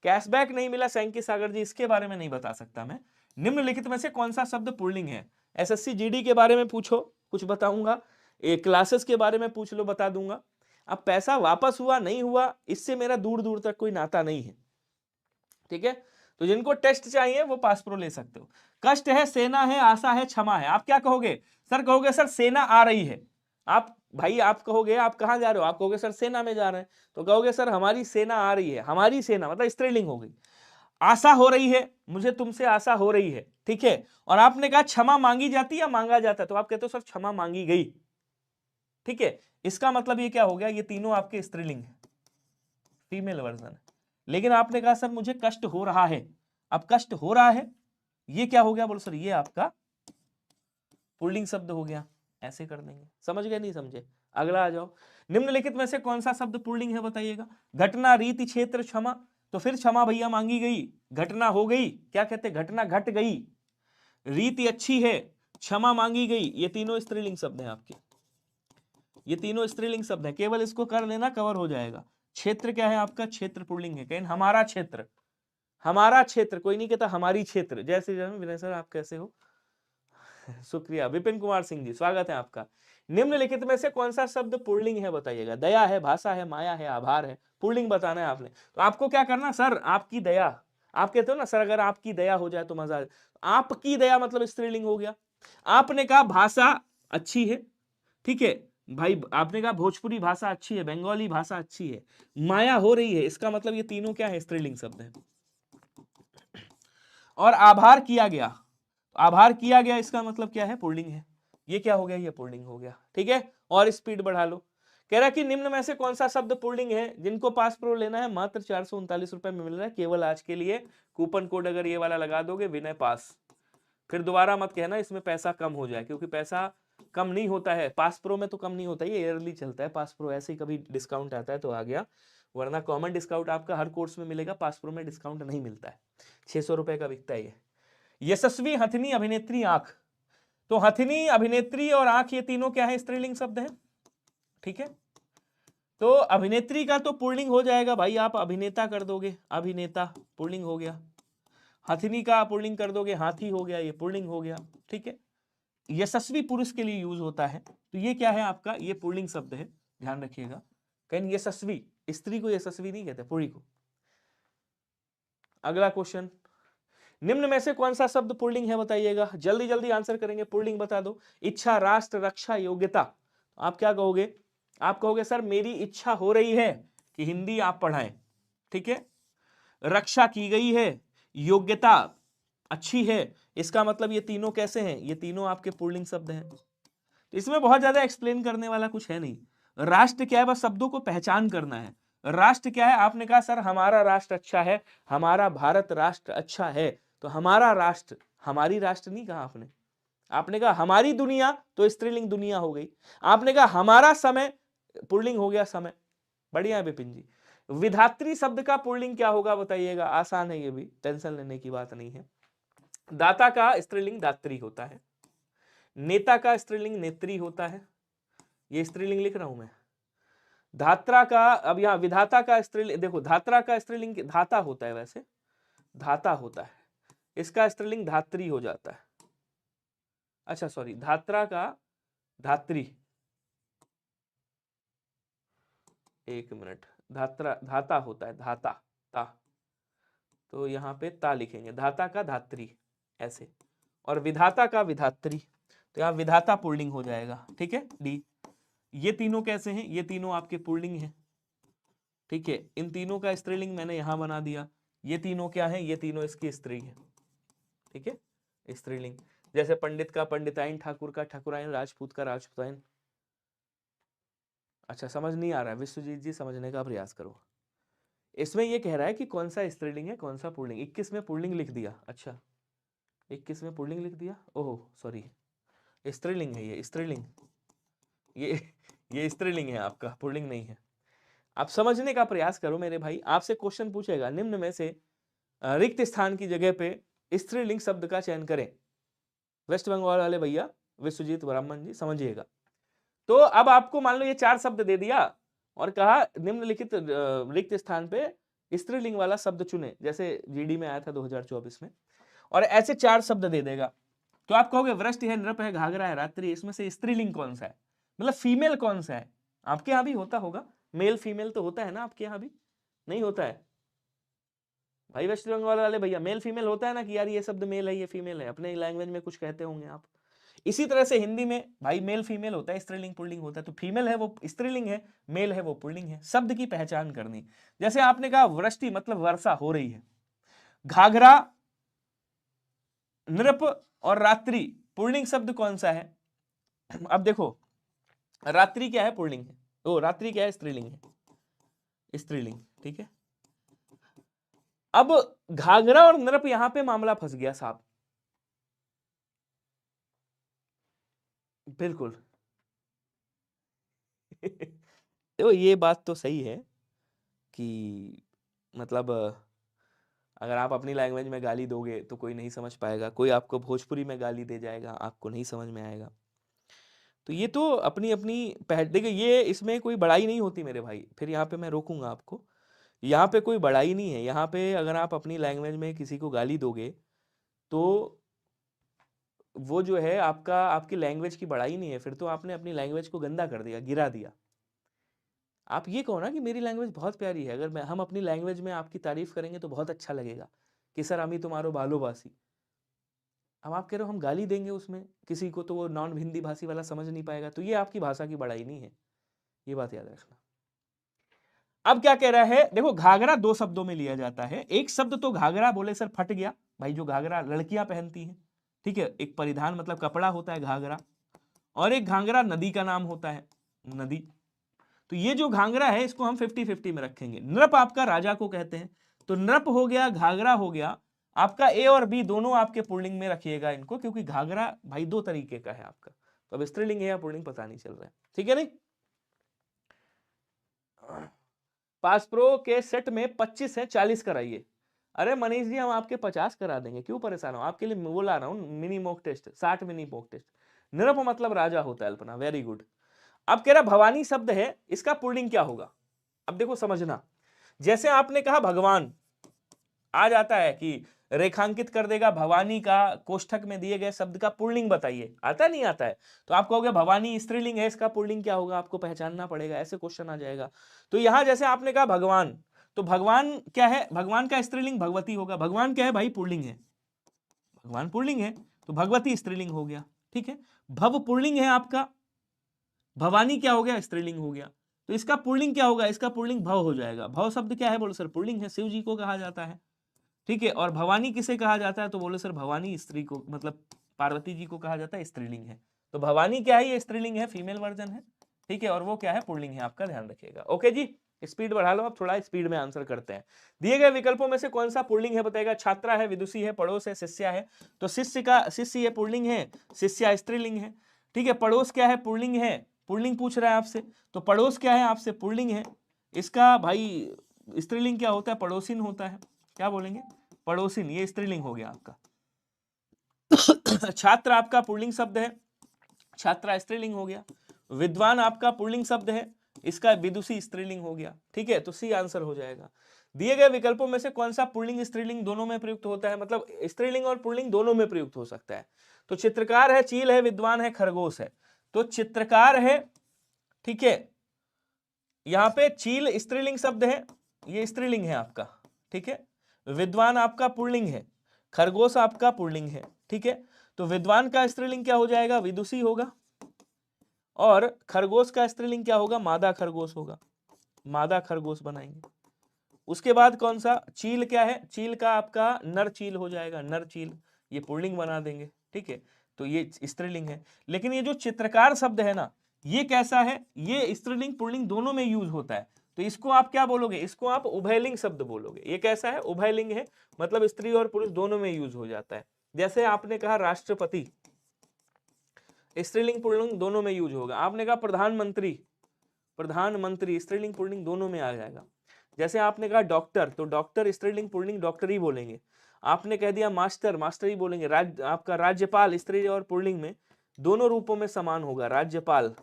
कैशबैक नहीं मिला सैंकी सागर जी, इसके बारे में नहीं बता सकता मैं। निम्नलिखित में से कौन सा शब्द पुल्लिंग है। SSC GD के बारे में पूछो, कुछ बताऊंगा, क्लासेस के बारे में पूछ लो, बता दूंगा। अब पैसा वापस हुआ नहीं हुआ इससे मेरा दूर दूर तक कोई नाता नहीं है, ठीक है। तो जिनको टेस्ट चाहिए वो पास प्रो ले सकते हो। कष्ट है, सेना है, आशा है, क्षमा है। आप क्या कहोगे सर? कहोगे सर सेना आ रही है। आप भाई आप कहोगे आप कहां जा रहे हो? आप कहोगे सर सेना में जा रहे हैं। तो कहोगे सर हमारी सेना आ रही है। हमारी सेना मतलब स्त्रीलिंग हो गई। आशा हो रही है, मुझे तुमसे आशा हो रही है, ठीक है। और आपने कहा क्षमा मांगी जाती या मांगा जाता है, तो आप कहते हो सर क्षमा मांगी गई, ठीक है। इसका मतलब ये क्या हो गया? ये तीनों आपके स्त्रीलिंग है, फीमेल वर्जन है। लेकिन आपने कहा सर मुझे कष्ट हो रहा है। अब कष्ट हो रहा है ये क्या हो गया? बोलो सर ये आपका पुल्लिंग शब्द हो गया। ऐसे कर देंगे, समझ गए नहीं समझे? अगला आ जाओ। निम्नलिखित में से कौन सा शब्द पुल्लिंग है बताइएगा? घटना, रीति, क्षेत्र, क्षमा। तो फिर क्षमा भैया मांगी गई, घटना हो गई, क्या कहते हैं घटना घट गई, रीति अच्छी है, क्षमा मांगी गई। ये तीनों स्त्रीलिंग शब्द हैं आपके, ये तीनों स्त्रीलिंग शब्द हैं। केवल इसको कर लेना, कवर हो जाएगा। क्षेत्र क्या है आपका? क्षेत्र पुल्लिंग है। कहीं हमारा क्षेत्र, हमारा क्षेत्र, कोई नहीं कहता हमारी क्षेत्र। जय श्री राम। विनय सर आप कैसे हो? शुक्रिया। विपिन कुमार सिंह जी स्वागत है आपका। निम्नलिखित में से कौन सा शब्द पुल्लिंग है बताइएगा? दया है, भाषा है, माया है, आभार है। पुल्लिंग बताना है आपने। तो आपको क्या करना सर? आपकी दया। आप कहते हो ना सर अगर आपकी दया हो जाए तो मजा आ जाए। आपकी दया मतलब स्त्रीलिंग हो गया। आपने कहा भाषा अच्छी है, ठीक है भाई। आपने कहा भोजपुरी भाषा अच्छी है, बंगाली भाषा अच्छी है, माया हो रही है, इसका मतलब ये तीनों क्या है? स्त्रीलिंग शब्द है। और आभार किया गया, आभार किया गया इसका मतलब क्या है? पुल्लिंग है। ये क्या हो गया? ये पुल्लिंग हो गया, ठीक है। और स्पीड बढ़ा लो। कह रहा है कि निम्न में से कौन सा शब्द पुल्लिंग है? जिनको पास प्रो लेना है मात्र 439 रुपए में मिल रहा है केवल आज के लिए। कूपन कोड अगर ये वाला लगा दोगे विनय पास, फिर दोबारा मत कहना इसमें पैसा कम हो जाए, क्योंकि पैसा कम नहीं होता है पास प्रो में, तो कम नहीं होता, ये ईयरली चलता है पास प्रो। ऐसे ही कभी डिस्काउंट आता है तो आ गया, वरना कॉमन डिस्काउंट आपका हर कोर्स में मिलेगा, पास प्रो में डिस्काउंट नहीं मिलता है। 600 रुपए का बिकता है ये। यशस्वी, हथिनी, अभिनेत्री, आंख। तो हथिनी, अभिनेत्री और आंख ये तीनों क्या है? स्त्रीलिंग शब्द है, ठीक है। तो अभिनेत्री का तो पुल्लिंग हो जाएगा भाई, आप अभिनेता कर दोगे, अभिनेता पुल्लिंग हो गया। हथिनी का पुल्लिंग कर दोगे, हाथी हो गया, ये पुल्लिंग हो गया, ठीक है। यशस्वी पुरुष के लिए यूज होता है, तो ये क्या है आपका? ये पुल्लिंग शब्द है, ध्यान रखिएगा। कहीं यशस्वी, स्त्री को यशस्वी नहीं कहते, पुरी को। अगला क्वेश्चन, निम्न में से कौन सा शब्द पुल्लिंग है बताइएगा? जल्दी जल्दी आंसर करेंगे, पुल्लिंग बता दो। इच्छा, राष्ट्र, रक्षा, योग्यता। आप क्या कहोगे? आप कहोगे सर मेरी इच्छा हो रही है कि हिंदी आप पढ़ाएं, ठीक है। रक्षा की गई है, योग्यता अच्छी है, इसका मतलब ये तीनों कैसे हैं? ये तीनों आपके पुल्लिंग शब्द हैं। इसमें बहुत ज्यादा एक्सप्लेन करने वाला कुछ है नहीं। राष्ट्र क्या है? बस शब्दों को पहचान करना है। राष्ट्र क्या है? आपने कहा सर हमारा राष्ट्र अच्छा है, हमारा भारत राष्ट्र अच्छा है। तो हमारा राष्ट्र, हमारी राष्ट्र नहीं कहा आपने। आपने कहा हमारी दुनिया, तो स्त्रीलिंग दुनिया हो गई। आपने कहा हमारा समय, पुल्लिंग हो गया समय। बढ़िया है विपिन जी। विधात्री शब्द का पुल्लिंग क्या होगा बताइएगा? आसान है ये भी, टेंशन लेने की बात नहीं है। दाता का स्त्रीलिंग दात्री होता है। नेता का स्त्रीलिंग नेत्री होता है, ये स्त्रीलिंग लिख रहा हूं मैं। धात्रा का, अब यहां विधाता का स्त्रीलिंग देखो, धात्रा का स्त्रीलिंग धाता होता है, वैसे धाता होता है, इसका स्त्रीलिंग धात्री हो जाता है। अच्छा सॉरी, धात्रा का धात्री, एक मिनट, धात्रा धाता होता है, धाता ता, तो यहां पे ता लिखेंगे, धाता का धात्री ऐसे, और विधाता का विधात्री, तो यहां विधाता पुल्लिंग हो जाएगा, ठीक है डी। ये तीनों कैसे हैं? ये तीनों आपके पुल्लिंग हैं, ठीक है। इन तीनों का स्त्रीलिंग मैंने यहां बना दिया। ये तीनों क्या है? ये तीनों इसकी स्त्री है, ठीक है, स्त्रीलिंग। जैसे पंडित का पंडिताइन, ठाकुर का ठाकुराइन, राजपूत का राजपूताइन। अच्छा समझ नहीं आ रहा है विश्वजीत जी, समझने का प्रयास करो। इसमें ये कह रहा है कि कौन सा स्त्रीलिंग है कौन सा पुल्लिंग। 21 में पुल्लिंग लिख दिया, अच्छा 21 में पुल्लिंग लिख दिया, ओह सॉरी, स्त्रीलिंग है ये, स्त्रीलिंग, ये स्त्रीलिंग है आपका, पुल्लिंग नहीं है। आप समझने का प्रयास करो मेरे भाई। आपसे क्वेश्चन पूछेगा निम्न में से रिक्त स्थान की जगह पे स्त्रीलिंग शब्द का चयन करें। वेस्ट बंगाल वाले भैया विश्वजीत ब्राह्मण जी समझिएगा। तो अब आपको मान लो ये 4 शब्द दे दिया और कहा निम्नलिखित रिक्त स्थान पे स्त्रीलिंग वाला शब्द चुने, जैसे जीडी में आया था 2024 में, और ऐसे 4 शब्द दे देगा। तो आप कहोगे वृष्ट है, नृप है, घाघरा है, रात्रि, इसमें से स्त्रीलिंग कौन सा है, मतलब फीमेल कौन सा है? आपके यहां भी होता होगा, मेल फीमेल तो होता है ना आपके यहाँ भी, नहीं होता है भाई वेस्ट बंगाल वाले भैया? मेल फीमेल होता है ना कि यार ये शब्द मेल है ये फीमेल है, अपने लैंग्वेज में कुछ कहते होंगे आप। इसी तरह से हिंदी में भाई मेल फीमेल होता है, स्त्रीलिंग पुल्लिंग होता है। तो फीमेल है वो स्त्रीलिंग है, मेल है वो पुल्लिंग है। शब्द की पहचान करनी, जैसे आपने कहा वृष्टि मतलब वर्षा हो रही है, घाघरा, नृप और रात्रि पुल्लिंग शब्द कौन सा है? अब देखो रात्रि क्या है? पुल्लिंग है। ओ रात्रि क्या है? स्त्रीलिंग है, स्त्रीलिंग, ठीक है। अब घाघरा और नृप यहां पे मामला फंस गया साहब, बिल्कुल। देखो ये बात तो सही है कि मतलब अगर आप अपनी लैंग्वेज में गाली दोगे तो कोई नहीं समझ पाएगा, कोई आपको भोजपुरी में गाली दे जाएगा, आपको नहीं समझ में आएगा। तो ये तो अपनी अपनी देखिए ये इसमें कोई बड़ाई नहीं होती मेरे भाई, फिर यहाँ पे मैं रोकूंगा आपको। यहाँ पे कोई बड़ाई नहीं है, यहाँ पे अगर आप अपनी लैंग्वेज में किसी को गाली दोगे तो वो जो है आपका आपकी लैंग्वेज की बड़ाई नहीं है, फिर तो आपने अपनी लैंग्वेज को गंदा कर दिया, गिरा दिया। आप ये कहो ना कि मेरी लैंग्वेज बहुत प्यारी है, अगर हम अपनी लैंग्वेज में आपकी तारीफ करेंगे तो बहुत अच्छा लगेगा कि सर अमी तुम्हारो बालो बासी। अब आप कह रहे हो हम गाली देंगे उसमें किसी को तो वो नॉन हिंदी भाषी वाला समझ नहीं पाएगा, तो ये आपकी भाषा की बड़ाई नहीं है, ये बात याद रखना। अब क्या कह रहा है, देखो घाघरा दो शब्दों में लिया जाता है। एक शब्द तो घाघरा बोले सर फट गया भाई, जो घाघरा लड़कियां पहनती हैं, ठीक है, एक परिधान मतलब कपड़ा होता है घाघरा, और एक घाघरा नदी का नाम होता है, नदी। तो ये जो घाघरा है इसको हम 50-50 में रखेंगे। नृप आपका राजा को कहते हैं, तो नृप हो गया, घाघरा हो गया। आपका ए और बी दोनों आपके पुल्लिंग में रखिएगा इनको, क्योंकि घाघरा भाई दो तरीके का है आपका, तो अब स्त्रीलिंग है या पुल्लिंग पता नहीं चल रहा है, ठीक है नहीं। पास प्रो के सेट में 25 है, 40 कराइए। अरे मनीष जी हम आपके 50 करा देंगे, क्यों परेशान हो, आपके लिए वो ला रहा हूं mini mock test, 60 mini mock test. नृप मतलब राजा होता है, अल्पना, वेरी गुड। अब कह रहा भवानी शब्द है, इसका पुल्लिंग क्या होगा? अब देखो समझना, जैसे आपने कहा भगवान, आ जाता है कि रेखांकित कर देगा भवानी का कोष्ठक में दिए गए शब्द का पुल्लिंग बताइए, आता नहीं आता है? तो आप कहोगे भवानी स्त्रीलिंग है, इसका पुल्लिंग क्या होगा, आपको पहचानना पड़ेगा, ऐसे क्वेश्चन आ जाएगा। तो यहां जैसे आपने कहा भगवान, तो भगवान क्या है? भगवान का स्त्रीलिंग भगवती होगा। भगवान क्या है भाई? पुल्लिंग है, भगवान पुल्लिंग है, तो भगवती स्त्रीलिंग हो गया, ठीक है। भव पुल्लिंग है आपका, भवानी क्या हो गया? स्त्रीलिंग हो गया। तो इसका पुल्लिंग क्या होगा? इसका पुल्लिंग भव हो जाएगा। भव शब्द क्या है? बोलो सर पुल्लिंग है, शिव जी को कहा जाता है, ठीक है। और भवानी किसे कहा जाता है? तो बोले सर भवानी स्त्री को, मतलब पार्वती जी को कहा जाता है, स्त्रीलिंग है। तो भवानी क्या है? ये स्त्रीलिंग है, फीमेल वर्जन है, ठीक है। और वो क्या है? पुल्लिंग है, आपका ध्यान रखिएगा। ओके जी, स्पीड बढ़ा लो, अब थोड़ा स्पीड में आंसर करते हैं। दिए गए विकल्पों में से कौन सा पुल्लिंग है बताएगा? छात्रा है, विदुषी है, पड़ोस है, शिष्या है। तो शिष्य ये पुल्लिंग है, शिष्या स्त्रीलिंग है, ठीक है। पड़ोस क्या है? पुल्लिंग है, पुल्लिंग पूछ रहा है आपसे, तो पड़ोस क्या है आपसे? पुल्लिंग है। इसका भाई स्त्रीलिंग क्या होता है? पड़ोसिन होता है, क्या बोलेंगे? पड़ोसिन, ये स्त्रीलिंग हो गया आपका। छात्र आपका पुल्लिंग शब्द है, छात्रा स्त्रीलिंग हो गया। विद्वान आपका पुल्लिंग शब्द है, इसका विदुषी स्त्रीलिंग हो गया, ठीक है। तो सी आंसर हो जाएगा। दिए गए विकल्पों में से कौन सा पुल्लिंग स्त्रीलिंग दोनों में प्रयुक्त होता है? मतलब स्त्रीलिंग और पुल्लिंग दोनों में प्रयुक्त हो सकता है। तो चित्रकार है, चील है, विद्वान है, खरगोश है। तो चित्रकार है, ठीक है, यहां पे चील स्त्रीलिंग शब्द है, ये स्त्रीलिंग है आपका, ठीक है। विद्वान आपका पुल्लिंग है, खरगोश आपका पुल्लिंग है, ठीक है। तो विद्वान का स्त्रीलिंग क्या हो जाएगा? विदुषी होगा। और खरगोश का स्त्रीलिंग क्या होगा? मादा खरगोश होगा, मादा खरगोश बनाएंगे। उसके बाद कौन सा? चील क्या है? चील का आपका नर चील हो जाएगा, नर चील, ये पुल्लिंग बना देंगे, ठीक है। तो ये स्त्रीलिंग है। लेकिन ये जो चित्रकार शब्द है ना, ये कैसा है? ये स्त्रीलिंग पुल्लिंग दोनों में यूज होता है। तो इसको आप क्या बोलोगे? इसको आप उभयलिंग शब्द बोलोगे। ये कैसा है? उभयलिंग है, मतलब स्त्री और पुरुष दोनों में यूज हो जाता है। जैसे आपने कहा राष्ट्रपति, स्त्रीलिंग पुल्लिंग दोनों में यूज होगा। आपने कहा प्रधानमंत्री, प्रधानमंत्री स्त्रीलिंग पुल्लिंग दोनों में आ जाएगा। जैसे आपने कहा डॉक्टर, तो डॉक्टर स्त्रीलिंग पुल्लिंग डॉक्टर ही बोलेंगे। आपने कह दिया मास्टर, मास्टर ही बोलेंगे। आपका राज्यपाल स्त्री और पुल्लिंग में दोनों रूपों में समान होगा, राज्यपाल,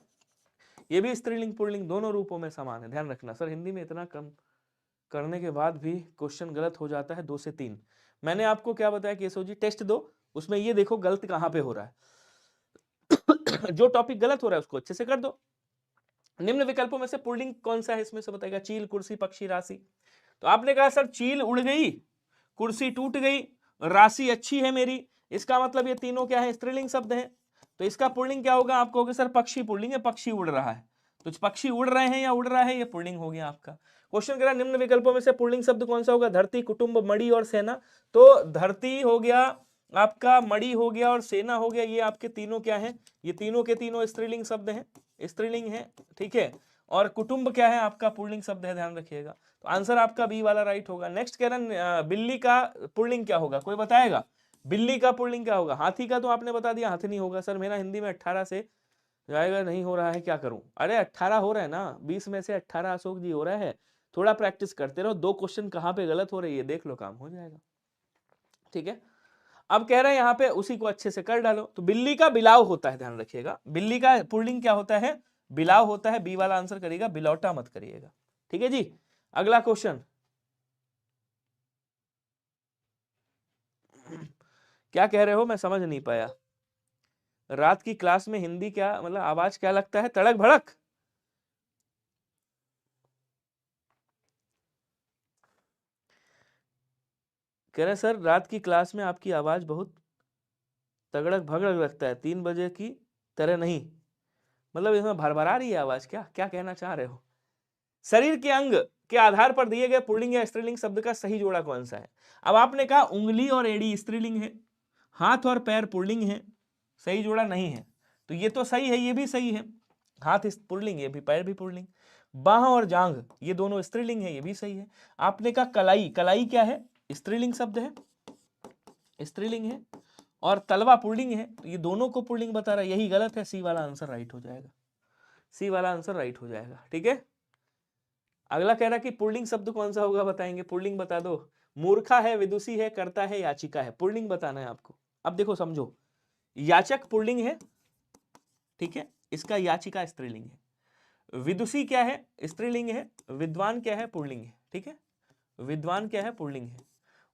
ये भी स्त्रीलिंग पुल्लिंग दोनों रूपों में समान है, ध्यान रखना। सर हिंदी में इतना कम करने के बाद भी क्वेश्चन गलत हो जाता है, 2 से 3। मैंने आपको क्या बताया? केशव जी टेस्ट दो, उसमें ये देखो गलत कहां पे हो रहा है। जो टॉपिक गलत हो रहा है उसको अच्छे से कर दो, निम्न विकल्पों में से पुल्लिंग कौन सा है इसमें से बताएगा? चील, कुर्सी, पक्षी, राशि। तो आपने कहा सर चील उड़ गई, कुर्सी टूट गई, राशि अच्छी है मेरी, इसका मतलब ये तीनों क्या है? स्त्रीलिंग शब्द है। तो इसका पुल्लिंग क्या होगा? आप कहोगे सर पक्षी पुल्लिंग है, पक्षी उड़ रहा है। तो पक्षी उड़ रहे हैं या उड़ रहा है, ये पुल्लिंग हो गया आपका। क्वेश्चन कह रहा निम्न विकल्पों में से पुल्लिंग शब्द कौन सा होगा? धरती, कुटुंब, मणि और सेना। तो धरती हो गया आपका, मणि हो गया और सेना हो गया, ये आपके तीनों क्या है? ये तीनों के तीनों स्त्रीलिंग शब्द हैं, स्त्रीलिंग है, ठीक है। और कुटुंब क्या है आपका? पुल्लिंग शब्द है, ध्यान रखिएगा। तो आंसर आपका बी वाला राइट होगा। नेक्स्ट कह रहा बिल्ली का पुल्लिंग क्या होगा? कोई बताएगा बिल्ली का पुल्लिंग क्या होगा? हाथी का तो आपने बता दिया, हाथी नहीं होगा। सर मेरा हिंदी में 18 से जाएगा, नहीं हो रहा है, क्या करूं? अरे 18 हो रहा है ना, 20 में से 18 अशोक जी हो रहा है। थोड़ा प्रैक्टिस करते रहो, 2 क्वेश्चन कहां पे गलत हो रही है देख लो, काम हो जाएगा, ठीक है। अब कह रहे हैं यहाँ पे उसी को अच्छे से कर डालो। तो बिल्ली का बिलाव होता है, ध्यान रखिएगा। बिल्ली का पुल्लिंग क्या होता है? बिलाव होता है। बी वाला आंसर करिएगा, बिलौटा मत करिएगा, ठीक है जी। अगला क्वेश्चन क्या कह रहे हो, मैं समझ नहीं पाया। रात की क्लास में हिंदी क्या मतलब, आवाज क्या लगता है? तड़क भड़क। कह रहे सर रात की क्लास में आपकी आवाज बहुत तगड़क भगड़क लगता है, 3 बजे की तरह नहीं। मतलब इसमें भरभरा रही है आवाज, क्या क्या कहना चाह रहे हो? शरीर के अंग के आधार पर दिए गए पुल्लिंग या स्त्रीलिंग शब्द का सही जोड़ा कौन सा है? अब आपने कहा उंगली और एड़ी स्त्रीलिंग है, हाथ और पैर पुल्लिंग है, सही जोड़ा नहीं है। तो ये तो सही है, ये भी सही है, हाथ पुल्लिंग, ये भी पैर भी पुल्लिंग। बाह और जांघ ये दोनों स्त्रीलिंग है, ये भी सही है। आपने कहा कलाई, कलाई क्या है? स्त्रीलिंग शब्द है, स्त्रीलिंग है। और तलवा पुल्लिंग है, तो ये दोनों को पुल्लिंग बता रहा है, यही गलत है। सी वाला आंसर राइट हो जाएगा, सी वाला आंसर राइट हो जाएगा, ठीक है। अगला कह रहा कि पुल्लिंग शब्द कौन सा होगा, बताएंगे? पुल्लिंग बता दो। मूर्खा है, विदुषी है, कर्ता है, याचिका है, पुल्लिंग बताना है आपको। अब देखो समझो, याचक पुल्लिंग है, ठीक है, इसका याचिका स्त्रीलिंग है। विदुषी क्या है? स्त्रीलिंग है। विद्वान क्या है? पुल्लिंग है, ठीक है। विद्वान क्या है? पुल्लिंग है।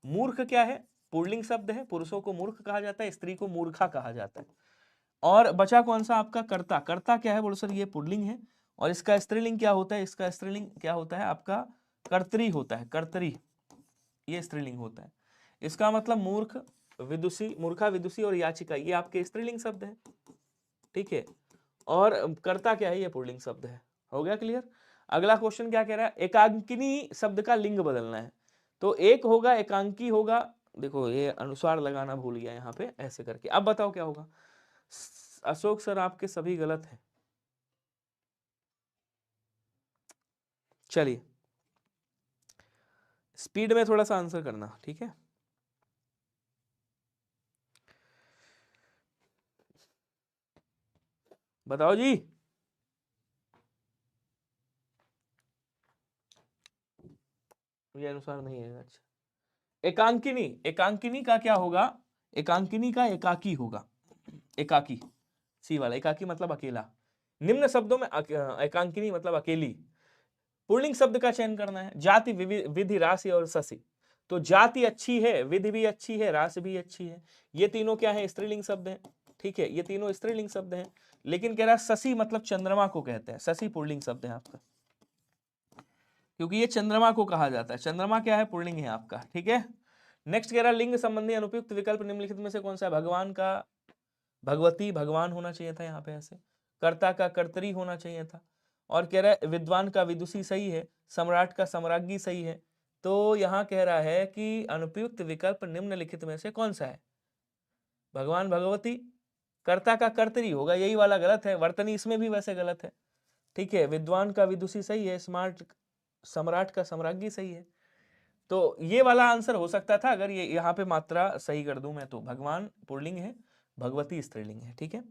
मूर्ख क्या है? पुल्लिंग शब्द है, पुरुषों को मूर्ख कहा जाता है, स्त्री को मूर्खा कहा जाता है। और बचा कौन सा आपका? कर्ता, कर्ता क्या है बोलो सर? ये पुल्लिंग है। और इसका स्त्रीलिंग क्या होता है? इसका स्त्रीलिंग क्या होता है आपका? कर्तरी होता है, कर्तरी, ये स्त्रीलिंग होता है। इसका मतलब मूर्ख, विदुषी, मूर्खा, विदुषी और याचिका ये आपके स्त्रीलिंग शब्द है, ठीक है। और कर्ता क्या है? ये पुल्लिंग शब्द है। हो गया क्लियर? अगला क्वेश्चन क्या कह रहा है? एकांकिनी शब्द का लिंग बदलना है। तो एक होगा, एकांकी होगा। देखो ये अनुस्वार लगाना भूल गया यहाँ पे, ऐसे करके। अब बताओ क्या होगा? अशोक सर आपके सभी गलत हैं। चलिए स्पीड में थोड़ा सा आंसर करना, ठीक है। बताओ जी। ये अनुसार नहीं है, अच्छा। एकांकिनी, एकांकिनी का क्या होगा? एकांकिनी का एकाकी होगा, एकाकी, सी वाला। एकाकी मतलब अकेला। निम्न शब्दों में एकांकिनी मतलब अकेली। पुल्लिंग शब्द का चयन करना है। जाति, विधि, राशि और शशि। तो जाति अच्छी है, विधि भी अच्छी है, राशि भी अच्छी है, ये तीनों क्या है? स्त्रीलिंग शब्द हैं, ठीक है, ये तीनों स्त्रीलिंग शब्द हैं। लेकिन कह रहा शशि मतलब चंद्रमा को कहते हैं, शशि पुल्लिंग शब्द है आपका, क्योंकि ये चंद्रमा को कहा जाता है। चंद्रमा क्या है? पुल्लिंग है आपका, ठीक है। नेक्स्ट कह रहा लिंग संबंधी अनुपयुक्त विकल्प निम्नलिखित में से कौन सा है? भगवान का भगवती, भगवान होना चाहिए था यहाँ पे, ऐसे। कर्ता का कर्तरी होना चाहिए था। और कह रहा है विद्वान का विदुषी सही है, सम्राट का सम्राज्ञी सही है। तो यहाँ कह रहा है कि अनुपयुक्त विकल्प निम्नलिखित में से कौन सा है? भगवान, भगवती, कर्ता का कर्तरी होगा, यही वाला गलत है। वर्तनी इसमें भी वैसे गलत है, ठीक है। विद्वान का विदुषी सही है, स्मार्ट सम्राट का सम्राज्ञी सही है। तो ये वाला आंसर हो सकता था अगर ये यहाँ पे मात्रा सही कर दूं मैं तो। भगवान पुल्लिंग है, भगवती स्त्रीलिंग है, ठीक है।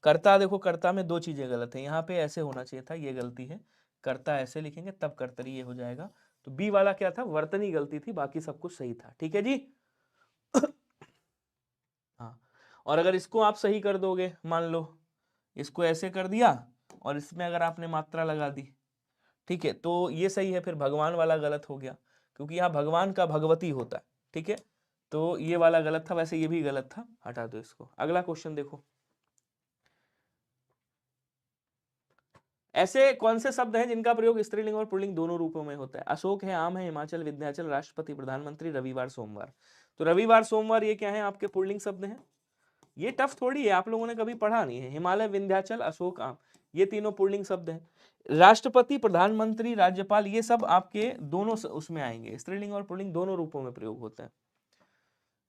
कर्ता, देखो कर्ता में 2 चीजें गलत है, यहाँ पे ऐसे होना चाहिए था, ये गलती है। कर्ता ऐसे लिखेंगे तब कर्तरी ये हो जाएगा। तो बी वाला क्या था? वर्तनी गलती थी, बाकी सब कुछ सही था, ठीक है जी। हाँ, और अगर इसको आप सही कर दोगे, मान लो इसको ऐसे कर दिया और इसमें अगर आपने मात्रा लगा दी, ठीक है, तो ये सही है। फिर भगवान वाला गलत हो गया, क्योंकि यहाँ भगवान का भगवती होता है, ठीक है। तो ये वाला गलत था, वैसे ये भी गलत था, हटा दो इसको। अगला क्वेश्चन देखो, ऐसे कौन से शब्द हैं जिनका प्रयोग स्त्रीलिंग और पुल्लिंग दोनों रूपों में होता है? अशोक है, आम है, हिमाचल, विंध्याचल, राष्ट्रपति, प्रधानमंत्री, रविवार, सोमवार। तो रविवार, सोमवार ये क्या है आपके पुल्लिंग शब्द हैं। ये टफ थोड़ी है, आप लोगों ने कभी पढ़ा नहीं है। हिमालय, विंध्याचल, अशोक, आम, ये तीनों पुल्लिंग शब्द हैं। राष्ट्रपति, प्रधानमंत्री, राज्यपाल, ये सब आपके दोनों उसमें आएंगे, स्त्रीलिंग और पुल्लिंग दोनों रूपों में प्रयोग होते हैं।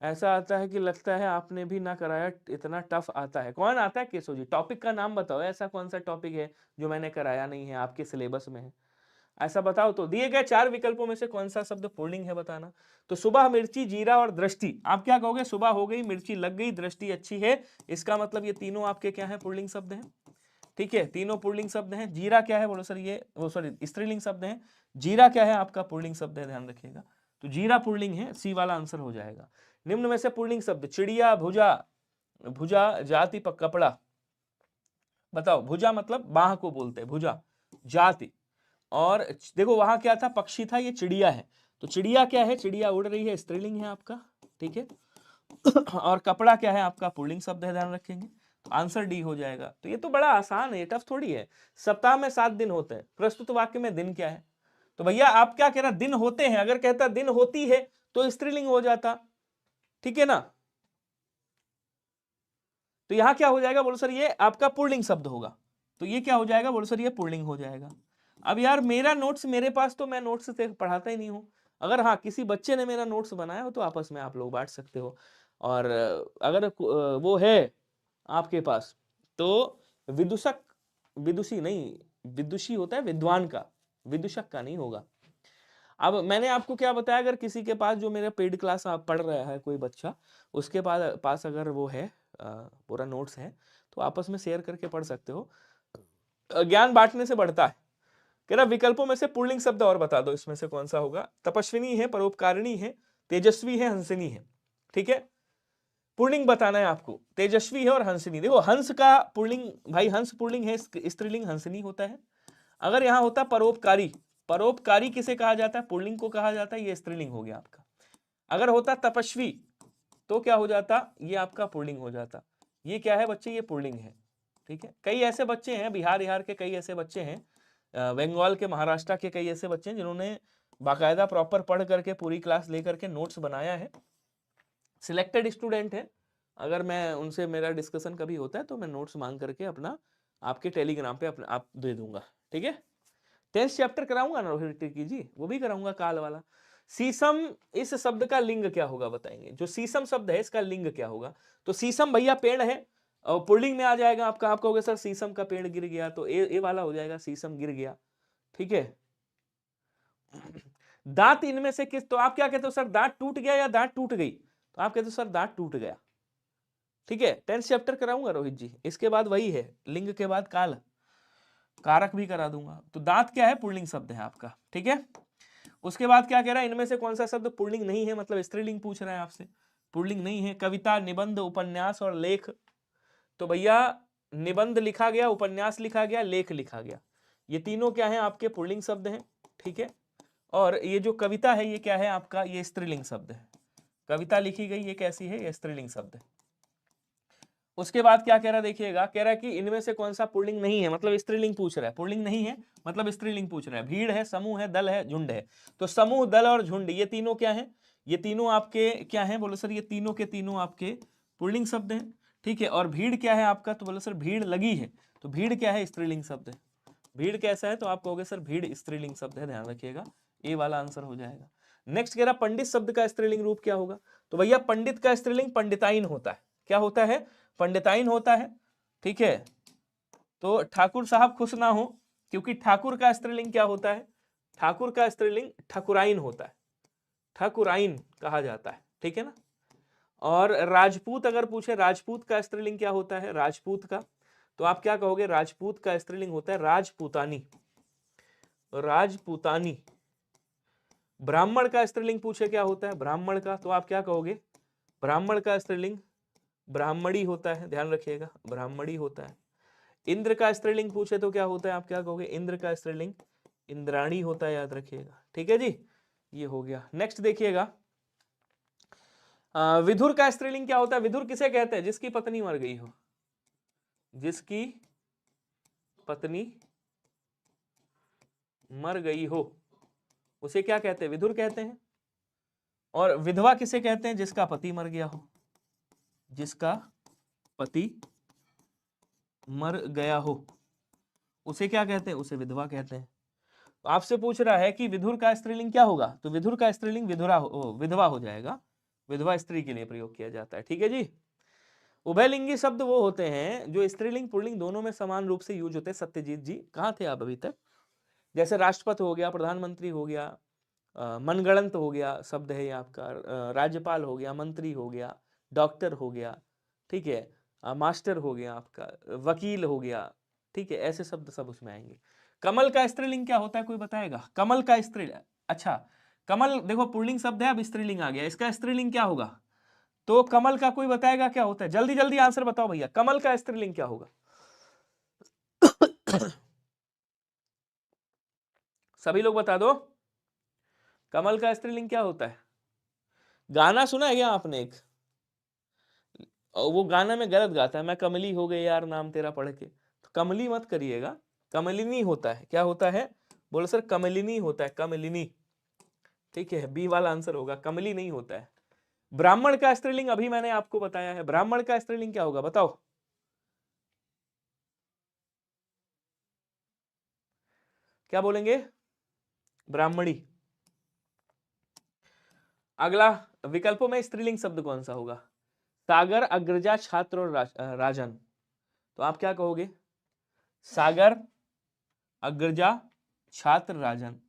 ऐसा आता है कि लगता है आपने भी ना कराया, इतना टफ आता है। कौन आता है केशव जी? टॉपिक का नाम बताओ, ऐसा कौन सा टॉपिक है जो मैंने कराया नहीं है, आपके सिलेबस में है, ऐसा बताओ। तो दिए गए 4 विकल्पों में से कौन सा शब्द पुल्लिंग है बताना। तो सुबह, मिर्ची, जीरा और दृष्टि, आप क्या कहोगे? सुबह हो गई, मिर्ची लग गई, दृष्टि अच्छी है, इसका मतलब ये तीनों आपके क्या है? पुल्लिंग शब्द हैं। ठीक है, तीनों पुल्लिंग शब्द हैं। जीरा क्या है? बोलो सर ये, वो सॉरी स्त्रीलिंग शब्द है। जीरा क्या है? आपका पुल्लिंग शब्द है, ध्यान रखिएगा। तो जीरा पुल्लिंग है, सी वाला आंसर हो जाएगा। निम्न में से पुल्लिंग शब्द चिड़िया, भुजा, भुजा, जाति, कपड़ा, बताओ। भुजा मतलब बाह को बोलते हैं, भुजा, जाति। और देखो वहां क्या था? पक्षी था, ये चिड़िया है। तो चिड़िया क्या है? चिड़िया उड़ रही है, स्त्रीलिंग है आपका। ठीक है। और कपड़ा क्या है? आपका पुल्लिंग शब्द है, ध्यान रखेंगे। तो आंसर डी हो जाएगा। तो ये तो बड़ा आसान है, टफ थोड़ी है। सप्ताह में 7 दिन होते हैं, प्रस्तुत वाक्य में दिन क्या है? तो भैया आप क्या कह रहे? दिन होते हैं, अगर कहता दिन होती है तो स्त्रीलिंग हो जाता। ठीक है ना। तो यहां क्या हो जाएगा? बोलो सर ये आपका पुल्लिंग शब्द होगा। तो ये क्या हो जाएगा? बोलो सर ये पुल्लिंग हो जाएगा। अब यार मेरा नोट्स मेरे पास, तो मैं नोट्स से पढ़ाता ही नहीं हूं। अगर हाँ किसी बच्चे ने मेरा नोट्स बनाया हो तो आपस में आप लोग बांट सकते हो। और अगर वो है आपके पास, तो विदूषक, विदुषी नहीं, विदुषी होता है विद्वान का, विदूषक का नहीं होगा। अब मैंने आपको क्या बताया, अगर किसी के पास जो मेरा पेड क्लास आप पढ़ रहा है कोई बच्चा, उसके पास अगर वो है पूरा नोट्स है, तो आपस में शेयर करके पढ़ सकते हो। ज्ञान बांटने से बढ़ता है। कह रहा विकल्पों में से पुल्लिंग शब्द और बता दो, इसमें से कौन सा होगा? तपस्विनी है, परोपकारिणी है, तेजस्वी है, हंसिनी है। ठीक है, पुल्लिंग बताना है आपको। तेजस्वी है और हंसिनी। देखो हंस का पुल्लिंग, भाई हंस पुल्लिंग है, स्त्रीलिंग हंसिनी होता है। अगर यहां होता परोपकारी, परोपकारी किसे कहा जाता है? पुल्लिंग को कहा जाता है, ये स्त्रीलिंग हो गया आपका। अगर होता तपस्वी तो क्या हो जाता? ये आपका पुल्लिंग हो जाता। ये क्या है बच्चे? ये पुल्लिंग है। ठीक है, कई ऐसे बच्चे हैं, बिहार के कई ऐसे बच्चे हैं, बंगाल के, महाराष्ट्र के कई ऐसे बच्चे हैं जिन्होंने बाकायदा प्रॉपर पढ़ करके पूरी क्लास लेकर के नोट्स बनाया है। सिलेक्टेड स्टूडेंट है, अगर मैं उनसे मेरा डिस्कशन कभी होता है तो मैं नोट्स मांग करके अपना आपके टेलीग्राम पे आप दे दूंगा। ठीक है, 10th चैप्टर कराऊंगा ना रोहित टिर्की जी, वो भी कराऊंगा काल वाला। सीसम, इस शब्द का लिंग क्या होगा बताएंगे? जो सीसम शब्द है इसका लिंग क्या होगा? तो सीसम भैया पेड़ है, और पुल्लिंग में आ जाएगा आपका। आप कहोगे सर सीसम का पेड़ गिर गया, तो ए वाला हो जाएगा, सीसम गिर गया। ठीक है। दांत इनमें से किस, तो आप क्या कहते हो सर दांत टूट गया या दांत टूट गई? तो आप कहते हो सर दांत टूट गया। ठीक है, 10th चैप्टर कराऊंगा रोहित जी, इसके बाद वही है, लिंग के बाद काल, कारक भी करा दूंगा। तो दांत क्या है? पुल्लिंग शब्द है आपका। ठीक है, उसके बाद क्या कह रहा है? इनमें से कौन सा शब्द पुल्लिंग नहीं है, मतलब स्त्रीलिंग पूछ रहा है आपसे, पुल्लिंग नहीं है। कविता, निबंध, उपन्यास और लेख। तो भैया निबंध लिखा गया, उपन्यास लिखा गया, लेख लिखा गया, ये तीनों क्या है? आपके पुल्लिंग शब्द हैं। ठीक है, और ये जो कविता है ये क्या है आपका? ये स्त्रीलिंग शब्द है। कविता लिखी गई, ये कैसी है? ये स्त्रीलिंग शब्द है। उसके बाद क्या कह रहा है देखिएगा, कह रहा है कि इनमें से कौन सा पुल्लिंग नहीं है, मतलब स्त्रीलिंग पूछ रहा है। पुल्लिंग नहीं है मतलब स्त्रीलिंग पूछ रहा है। भीड़ है, समूह है, दल है, झुंड है। तो समूह, दल और झुंड ये तीनों क्या है? ये तीनों आपके क्या है? बोलो सर ये तीनों के तीनों आपके पुल्लिंग शब्द हैं। ठीक है, और भीड़ क्या है आपका? तो बोलो सर भीड़ लगी है, तो भीड़ क्या है? स्त्रीलिंग शब्द है। भीड़ कैसा है? तो आप कहोगे सर भीड़ स्त्रीलिंग शब्द है, ध्यान रखिएगा, ए वाला आंसर हो जाएगा। नेक्स्ट कह रहा पंडित शब्द का स्त्रीलिंग रूप क्या होगा? तो भैया पंडित का स्त्रीलिंग पंडिताइन होता है। क्या होता है? पंडिताइन होता है। ठीक है, तो ठाकुर साहब खुश ना हो, क्योंकि ठाकुर का स्त्रीलिंग क्या होता है? ठाकुर का स्त्रीलिंग ठकुराइन होता है, ठकुराइन कहा जाता है। ठीक है ना। और राजपूत अगर पूछे, राजपूत का स्त्रीलिंग क्या होता है? राजपूत का, तो आप क्या कहोगे? राजपूत का स्त्रीलिंग होता है राजपूतानी, राजपूतानी। ब्राह्मण का स्त्रीलिंग पूछे क्या होता है? ब्राह्मण का, तो आप क्या कहोगे? ब्राह्मण का स्त्रीलिंग ब्राह्मणी होता है, ध्यान रखिएगा, ब्राह्मणी होता है। इंद्र का स्त्रीलिंग पूछे तो क्या होता है? आप क्या कहोगे? इंद्र का स्त्रीलिंग इंद्राणी होता है, याद रखिएगा। ठीक है जी, ये हो गया। नेक्स्ट देखिएगा, विधुर का स्त्रीलिंग क्या होता है? विधुर किसे कहते हैं? जिसकी पत्नी मर गई हो, जिसकी पत्नी मर गई हो, उसे क्या कहते हैं? विधुर कहते हैं। और विधवा किसे कहते हैं? जिसका पति मर गया हो, जिसका पति मर गया हो उसे क्या कहते हैं? उसे विधवा कहते हैं। तो आपसे पूछ रहा है कि विधुर का स्त्रीलिंग क्या होगा, तो विधुर का स्त्रीलिंग विधवा हो जाएगा। विधवा स्त्री के लिए प्रयोग किया जाता है। ठीक है जी। उभयलिंगी शब्द वो होते हैं जो स्त्रीलिंग पुल्लिंग दोनों में समान रूप से यूज होते हैं। सत्यजीत जी कहाँ थे आप अभी तक? जैसे राष्ट्रपति हो गया, प्रधानमंत्री हो गया, मनगढ़ंत हो गया, शब्द है ये आपका, राज्यपाल हो गया, मंत्री हो गया, डॉक्टर हो गया, ठीक है, मास्टर हो गया आपका, वकील हो गया, ठीक है, ऐसे शब्द सब उसमें आएंगे। कमल का स्त्रीलिंग क्या होता है, कोई बताएगा? कमल का स्त्रीलिंग, अच्छा कमल देखो पुल्लिंग शब्द है, अब स्त्रीलिंग आ गया, इसका स्त्रीलिंग क्या होगा? तो कमल का कोई बताएगा क्या होता है? जल्दी जल्दी आंसर बताओ भैया, कमल का स्त्रीलिंग क्या होगा? सभी लोग बता दो, कमल का स्त्रीलिंग क्या होता है? गाना सुना है क्या आपने एक, वो गाना में गलत गाता है, मैं कमली हो गई यार नाम तेरा पढ़ के, तो कमली मत करिएगा, कमलिनी होता है। क्या होता है? बोलो सर कमलिनी होता है, कमलिनी। ठीक है, बी वाला आंसर होगा, कमली नहीं होता है। ब्राह्मण का स्त्रीलिंग अभी मैंने आपको बताया है, ब्राह्मण का स्त्रीलिंग क्या होगा बताओ? क्या बोलेंगे? ब्राह्मणी। अगला विकल्पों में स्त्रीलिंग शब्द कौन सा होगा? सागर, अग्रजा, छात्र और राजन। तो आप क्या कहोगे? सागर, अग्रजा, छात्र, राजन।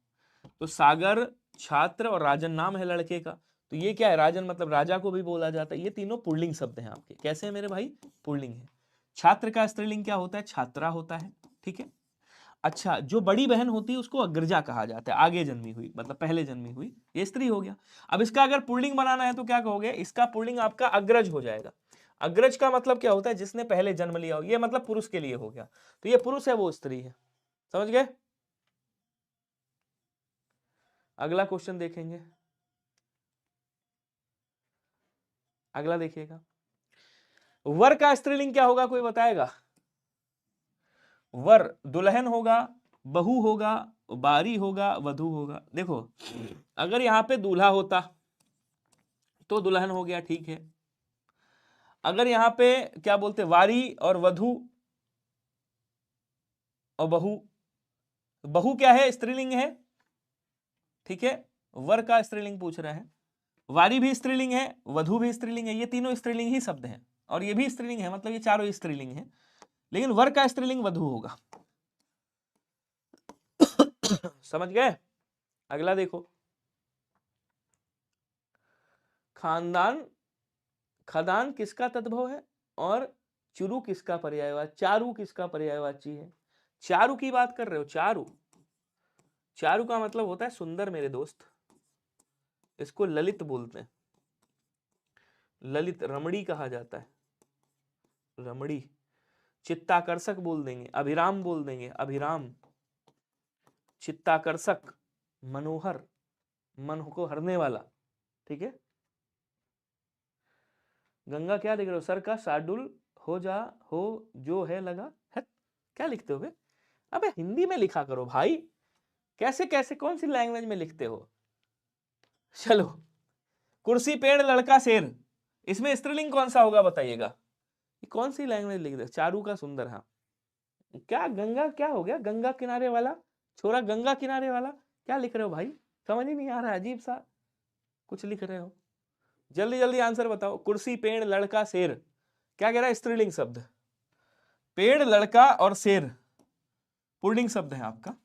तो सागर, छात्र और राजन नाम है लड़के का। तो ये क्या है? राजन मतलब राजा को भी बोला जाता है। ये तीनों पुल्लिंग शब्द हैं आपके। कैसे हैं मेरे भाई? पुल्लिंग है। छात्र का स्त्रीलिंग क्या होता है? छात्रा होता है। ठीक है। अच्छा, जो बड़ी बहन होती है उसको अग्रजा कहा जाता है, आगे जन्मी हुई मतलब पहले जन्मी हुई, ये स्त्री हो गया। अब इसका अगर पुल्लिंग बनाना है तो क्या कहोगे? इसका पुल्लिंग आपका अग्रज हो जाएगा। अग्रज का मतलब क्या होता है? जिसने पहले जन्म लिया हो, ये मतलब पुरुष के लिए हो गया। तो ये पुरुष है, वो स्त्री है। समझ गए? अगला क्वेश्चन देखेंगे, अगला देखिएगा। वर का स्त्रीलिंग क्या होगा, कोई बताएगा? वर दुल्हन होगा, बहू होगा, बारी होगा, वधू होगा। देखो अगर यहां पे दूल्हा होता तो दुल्हन हो गया, ठीक है। अगर यहां पे क्या बोलते, वारी और वधू और बहू, बहू क्या है? स्त्रीलिंग है, ठीक है। वर का स्त्रीलिंग पूछ रहा है। वारी भी स्त्रीलिंग है, वधू भी स्त्रीलिंग है, ये तीनों स्त्रीलिंग ही शब्द हैं। और ये भी स्त्रीलिंग है, मतलब ये चारों स्त्रीलिंग है। लेकिन वर का स्त्रीलिंग वधू होगा। समझ गए? अगला देखो, खानदान, खदान किसका तद्भव है और चुरु किसका पर्यायवाची, चारू किसका पर्यायवाची है? चारू की बात कर रहे हो? चारू, चारू का मतलब होता है सुंदर मेरे दोस्त, इसको ललित बोलते हैं। ललित, रमणी कहा जाता है, रमणी। चित्ताकर्षक बोल देंगे, अभिराम बोल देंगे, अभिराम। चित्ताकर्षक, मनोहर, मन को हरने वाला। ठीक है। गंगा क्या लिख रहे हो? सर का शार्दुल हो जा हो जो है लगा है, क्या लिखते हो बे? अबे हिंदी में लिखा करो भाई, कैसे कैसे कौन सी लैंग्वेज में लिखते हो? चलो, कुर्सी, पेड़, लड़का, शेर, इसमें स्त्रीलिंग कौन सा होगा बताइएगा? ये कौन सी लैंग्वेज लिख रहे? चारू का सुंदर, हाँ। क्या गंगा क्या हो गया? गंगा किनारे वाला छोरा, गंगा किनारे वाला क्या लिख रहे हो भाई? समझ ही नहीं आ रहा, अजीब सा कुछ लिख रहे हो। जल्दी जल्दी आंसर बताओ। कुर्सी, पेड़, लड़का, शेर, क्या कह रहा है? स्त्रीलिंग शब्द। पेड़, लड़का और शेर पुल्लिंग शब्द है आपका।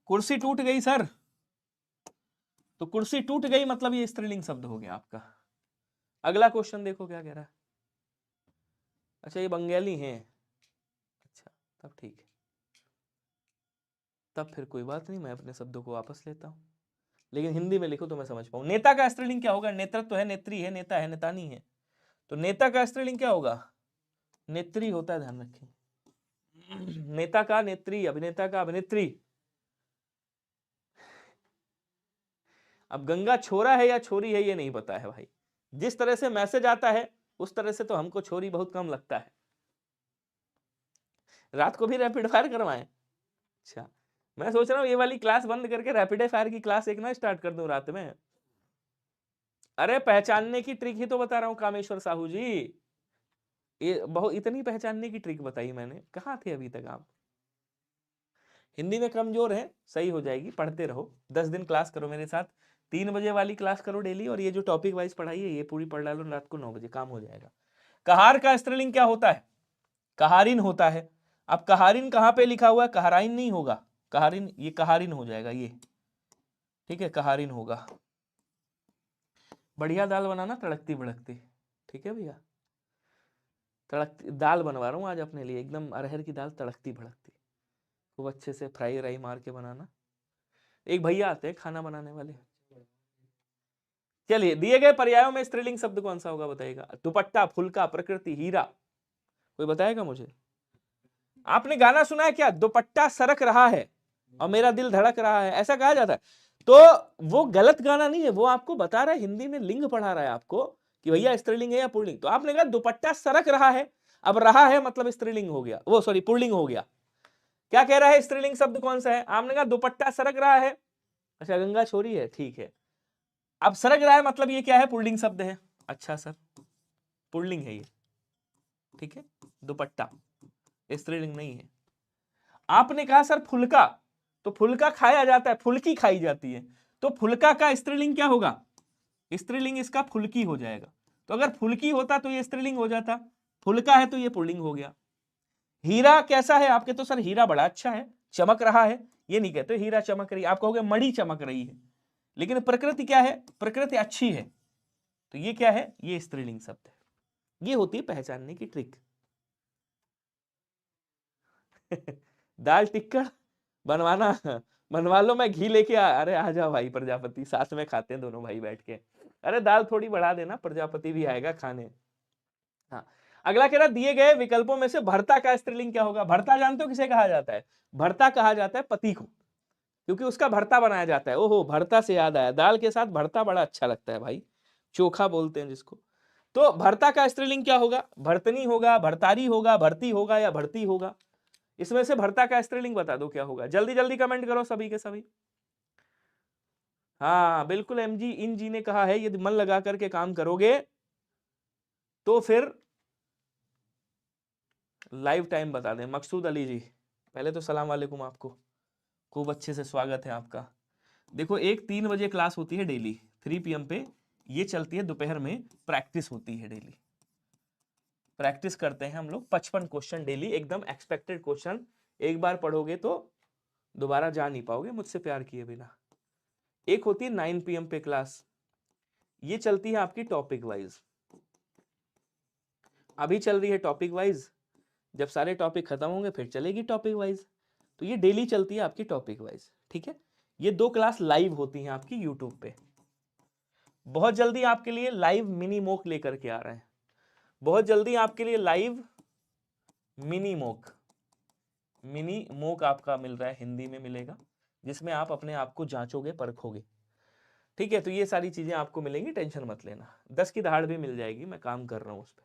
कुर्सी टूट गई सर, तो कुर्सी टूट गई मतलब ये स्त्रीलिंग शब्द हो गया आपका। अगला क्वेश्चन देखो क्या कह रहा है। अच्छा ये बंगाली हैं, अच्छा तब ठीक है, तब फिर कोई बात नहीं, मैं अपने शब्दों को वापस लेता हूं। लेकिन हिंदी में लिखो तो मैं समझ पाऊं। नेता का स्त्रीलिंग क्या होगा? नेतृत्व है, नेत्री है, नेता है, नेतानी है। तो नेता का स्त्रीलिंग क्या होगा? नेत्री होता है, ध्यान रखें। नेता का नेत्री, अभिनेता का अभिनेत्री। अब गंगा छोरा है या छोरी है ये नहीं पता है भाई, जिस तरह से मैसेज आता है उस तरह से तो हमको छोरी बहुत कम लगता है। रात को भी रैपिड फायर करवाएं? अच्छा, मैं सोच रहा हूँ ये वाली क्लास बंद करके रैपिड फायर की क्लास एक ना स्टार्ट कर दूं रात में। अरे पहचानने की ट्रिक ही तो बता रहा हूँ कामेश्वर साहू जी। ये बहुत इतनी पहचानने की ट्रिक बताई मैंने, कहाँ थे अभी तक आप? हिंदी में कमजोर है, सही हो जाएगी, पढ़ते रहो, 10 दिन क्लास करो मेरे साथ, 3 बजे वाली क्लास करो डेली, और ये जो टॉपिक वाइज पढ़ाई है ये पूरी पढ़ डालो, रात को 9 बजे काम हो जाएगा। कहार का स्त्रीलिंग क्या होता है? कहारिन होता है। अब कहारिन कहां पे लिखा हुआ है? कहाराइन नहीं होगा, कहारिन, ये कहारिन हो जाएगा ये, ठीक है, कहारिन होगा। बढ़िया दाल बनाना, तड़कती भड़कती, ठीक है भैया, तड़कती दाल बनवा रहा हूँ आज अपने लिए, एकदम अरहर की दाल तड़कती भड़कती, खूब अच्छे से फ्राई राई मार के बनाना। एक भैया आते हैं खाना बनाने वाले। चलिए, दिए गए पर्यायों में स्त्रीलिंग शब्द कौन सा होगा बताइएगा? दुपट्टा, फुलका, प्रकृति, हीरा, कोई बताएगा मुझे? आपने गाना सुना है क्या, दुपट्टा सरक रहा है और मेरा दिल धड़क रहा है, ऐसा कहा जाता है? तो वो गलत गाना नहीं है, वो आपको बता रहा है, हिंदी में लिंग पढ़ा रहा है आपको कि भैया स्त्रीलिंग है या पुल्लिंग। तो आपने कहा दुपट्टा सरक रहा है, अब रहा है मतलब स्त्रीलिंग हो गया, वो सॉरी पुल्लिंग हो गया। क्या कह रहा है, स्त्रीलिंग शब्द कौन सा है? आपने कहा दुपट्टा सरक रहा है, अच्छा गंगा छोरी है, ठीक है। अब सरक रहा है मतलब ये क्या है, पुल्लिंग शब्द है। अच्छा सर, पुल्लिंग है ये, ठीक है, दुपट्टा स्त्रीलिंग नहीं है। आपने कहा सर फुलका, तो फुलका खाया जाता है, फुलकी खाई जाती है, तो फुलका का स्त्रीलिंग क्या होगा? स्त्रीलिंग इसका फुलकी हो जाएगा। तो अगर फुलकी होता तो ये स्त्रीलिंग हो जाता, फुलका है तो ये पुल्लिंग हो गया। हीरा कैसा है? आपके तो सर हीरा बड़ा अच्छा है, चमक रहा है, ये नहीं कहते हीरा चमक रही, आप कहोगे मणि चमक रही है। लेकिन प्रकृति क्या है? प्रकृति अच्छी है, तो ये क्या है? ये स्त्रीलिंग शब्द है। ये होती है पहचानने की ट्रिक। दाल टिक्कड़ बनवाना, बनवा लो, मैं घी लेके अरे आ जाओ भाई प्रजापति, साथ में खाते हैं दोनों भाई बैठ के। अरे दाल थोड़ी बढ़ा देना, प्रजापति भी आएगा खाने। हाँ, अगला कह रहा दिए गए विकल्पों में से भर्ता का स्त्रीलिंग क्या होगा? भर्ता जानते हो किसे कहा जाता है? भर्ता कहा जाता है पति को, क्योंकि उसका भर्ता बनाया जाता है। ओहो, भर्ता से याद आया, दाल के साथ भर्ता बड़ा अच्छा लगता है भाई, चोखा बोलते हैं जिसको। तो भर्ता का स्त्रीलिंग क्या होगा? भर्तनी होगा, भर्तारी होगा, भर्ती होगा या भर्ती होगा? इसमें से भर्ता का स्त्रीलिंग बता दो क्या होगा, जल्दी जल्दी कमेंट करो सभी के सभी। हाँ बिल्कुल, एमजी इन जी ने कहा है यदि मन लगा करके काम करोगे तो फिर लाइव टाइम बता दें। मकसूद अली जी, पहले तो सलाम वालेकुम आपको, खूब अच्छे से स्वागत है आपका। देखो, एक 3 बजे क्लास होती है डेली 3 PM पे, ये चलती है दोपहर में, प्रैक्टिस होती है डेली, प्रैक्टिस करते हैं हम लोग 55 क्वेश्चन डेली, एकदम एक्सपेक्टेड क्वेश्चन, एक बार पढ़ोगे तो दोबारा जा नहीं पाओगे मुझसे प्यार किए बिना। एक होती है 9 PM पे क्लास, ये चलती है आपकी टॉपिक वाइज, अभी चल रही है टॉपिक वाइज, जब सारे टॉपिक खत्म होंगे फिर चलेगी टॉपिक वाइज, तो ये डेली चलती है आपकी टॉपिक वाइज, ठीक है। ये 2 क्लास लाइव होती हैं आपकी यूट्यूब पे। बहुत जल्दी आपके लिए लाइव मिनी मोक लेकर के आ रहे हैं, बहुत जल्दी आपके लिए live mini mock, mini mock आपका मिल रहा है, हिंदी में मिलेगा, जिसमें आप अपने आप को जांचोगे, परखोगे, ठीक है। तो ये सारी चीजें आपको मिलेंगी, टेंशन मत लेना, 10 की दहाड़ भी मिल जाएगी, मैं काम कर रहा हूं उस पर।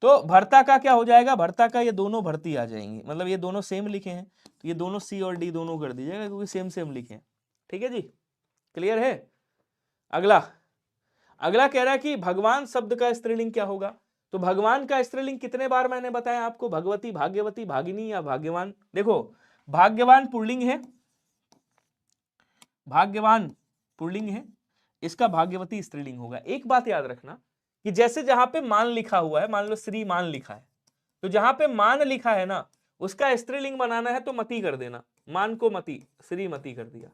तो भर्ता का क्या हो जाएगा? भर्ता का ये दोनों भर्ती आ जाएंगी, मतलब ये दोनों सेम लिखे हैं तो ये दोनों सी और डी दोनों कर दीजिएगा, क्योंकि सेम सेम लिखे हैं, ठीक है जी, क्लियर है। अगला, अगला कह रहा है कि भगवान शब्द का स्त्रीलिंग क्या होगा? तो भगवान का स्त्रीलिंग कितने बार मैंने बताया आपको? भगवती, भाग्यवती, भागिनी या भाग्यवान। देखो, भाग्यवान पुल्लिंग है, भाग्यवान पुल्लिंग है, इसका भाग्यवती स्त्रीलिंग होगा। एक बात याद रखना कि जैसे जहां पे मान लिखा हुआ है, मान लो श्री मान लिखा है, तो जहां पे मान लिखा है ना, उसका स्त्रीलिंग बनाना है तो मती कर देना, मान को मती, श्रीमती कर दिया।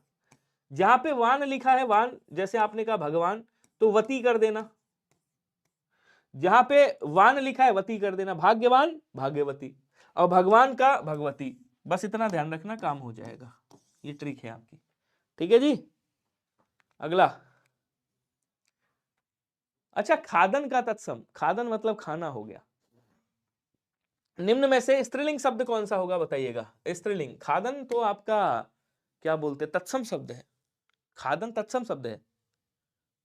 जहां पे वान लिखा है, वान, जैसे आपने कहा भगवान, तो वती कर देना। जहां पे वान लिखा है वती कर देना, भाग्यवान भाग्यवती, और भगवान का भगवती, बस इतना ध्यान रखना, काम हो जाएगा। ये ट्रिक है आपकी, ठीक है जी। अगला, अच्छा, खादन का तत्सम, खादन मतलब खाना हो गया। निम्न में से स्त्रीलिंग शब्द कौन सा होगा बताइएगा? स्त्रीलिंग, खादन तो आपका क्या बोलते हैं, तत्सम शब्द है, खादन तत्सम शब्द है,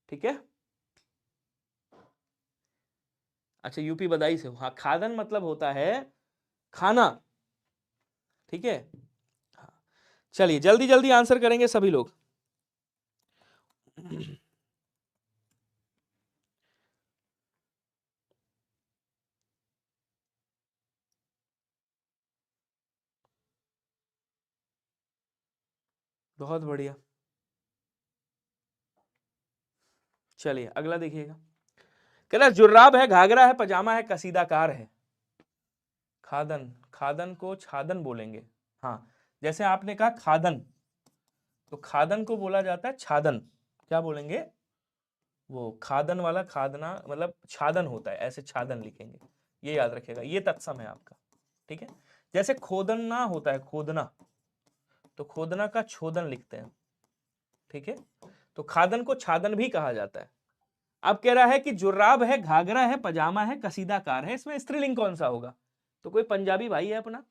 ठीक है। अच्छा, यूपी बदाई से हो, हाँ, खादन मतलब होता है खाना, ठीक है। हाँ, चलिए जल्दी जल्दी आंसर करेंगे सभी लोग। बहुत बढ़िया। चलिए अगला देखिएगा, कह रहा जुर्राब है, घाघरा है, पजामा है, कसीदाकार है। खादन, खादन को छादन बोलेंगे। हाँ, जैसे आपने कहा खादन, तो खादन को बोला जाता है छादन। क्या बोलेंगे? वो खादन वाला खादना मतलब छादन होता है, ऐसे छादन लिखेंगे, ये याद रखिएगा, ये तत्सम है आपका। ठीक है, जैसे खोदना होता है, खोदना, तो खोदना का छोदन लिखते हैं। ठीक है, तो खादन को छादन भी कहा जाता है। अब कह रहा है कि जुर्राब है, घाघरा है, पजामा है, कसीदाकार है, इसमें स्त्रीलिंग कौन सा होगा? तो कोई पंजाबी भाई है अपना,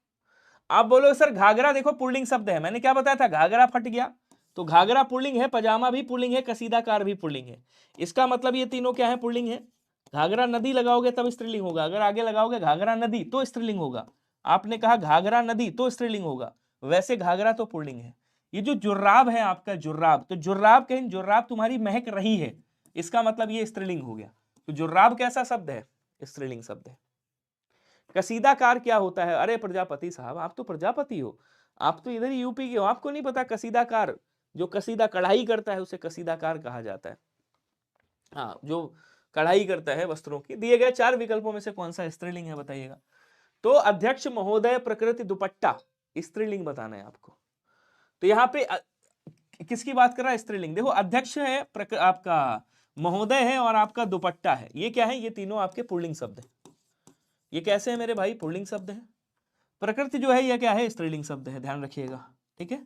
आप बोलो सर घाघरा देखो पुल्लिंग शब्द है, मैंने क्या बताया था, घाघरा फट गया, तो घाघरा पुल्लिंग है, पजामा भी पुल्लिंग है, कसीदाकार भी पुल्लिंग है। इसका मतलब ये तीनों क्या है? पुल्लिंग है। घाघरा नदी लगाओगे तब स्त्रीलिंग होगा, अगर आगे लगाओगे घाघरा नदी तो स्त्रीलिंग होगा। आपने कहा घाघरा नदी तो स्त्रीलिंग होगा, वैसे घाघरा तो पुल्लिंग है। ये जो जुर्राब है आपका, जुर्राब, तो जुर्राब कहीं जुर्राब तुम्हारी महक रही है, इसका मतलब ये स्त्रीलिंग हो गया। तो जुर्राब कैसा शब्द है? स्त्रीलिंग शब्द है। कसीदाकार क्या होता है? अरे प्रजापति साहब, आप तो प्रजापति हो, आप तो इधर ही यूपी के हो, आपको नहीं पता कसीदाकार? जो कसीदा कढ़ाई करता है उसे कसीदाकार कहा जाता है। हाँ, जो कढ़ाई करता है वस्त्रों की। दिए गए 4 विकल्पों में से कौन सा स्त्रीलिंग है बताइएगा? तो अध्यक्ष महोदय प्रकृति दुपट्टा, स्त्रीलिंग बताना है आपको। तो यहाँ पे किसकी बात कर रहा है? स्त्रीलिंग। देखो अध्यक्ष है, आपका महोदय है, और आपका दुपट्टा है, ये क्या है? ये तीनों आपके पुल्लिंग शब्द है। ये कैसे है मेरे भाई? पुल्लिंग शब्द है। प्रकृति जो है यह क्या है? स्त्रीलिंग शब्द है, ध्यान रखिएगा। ठीक है,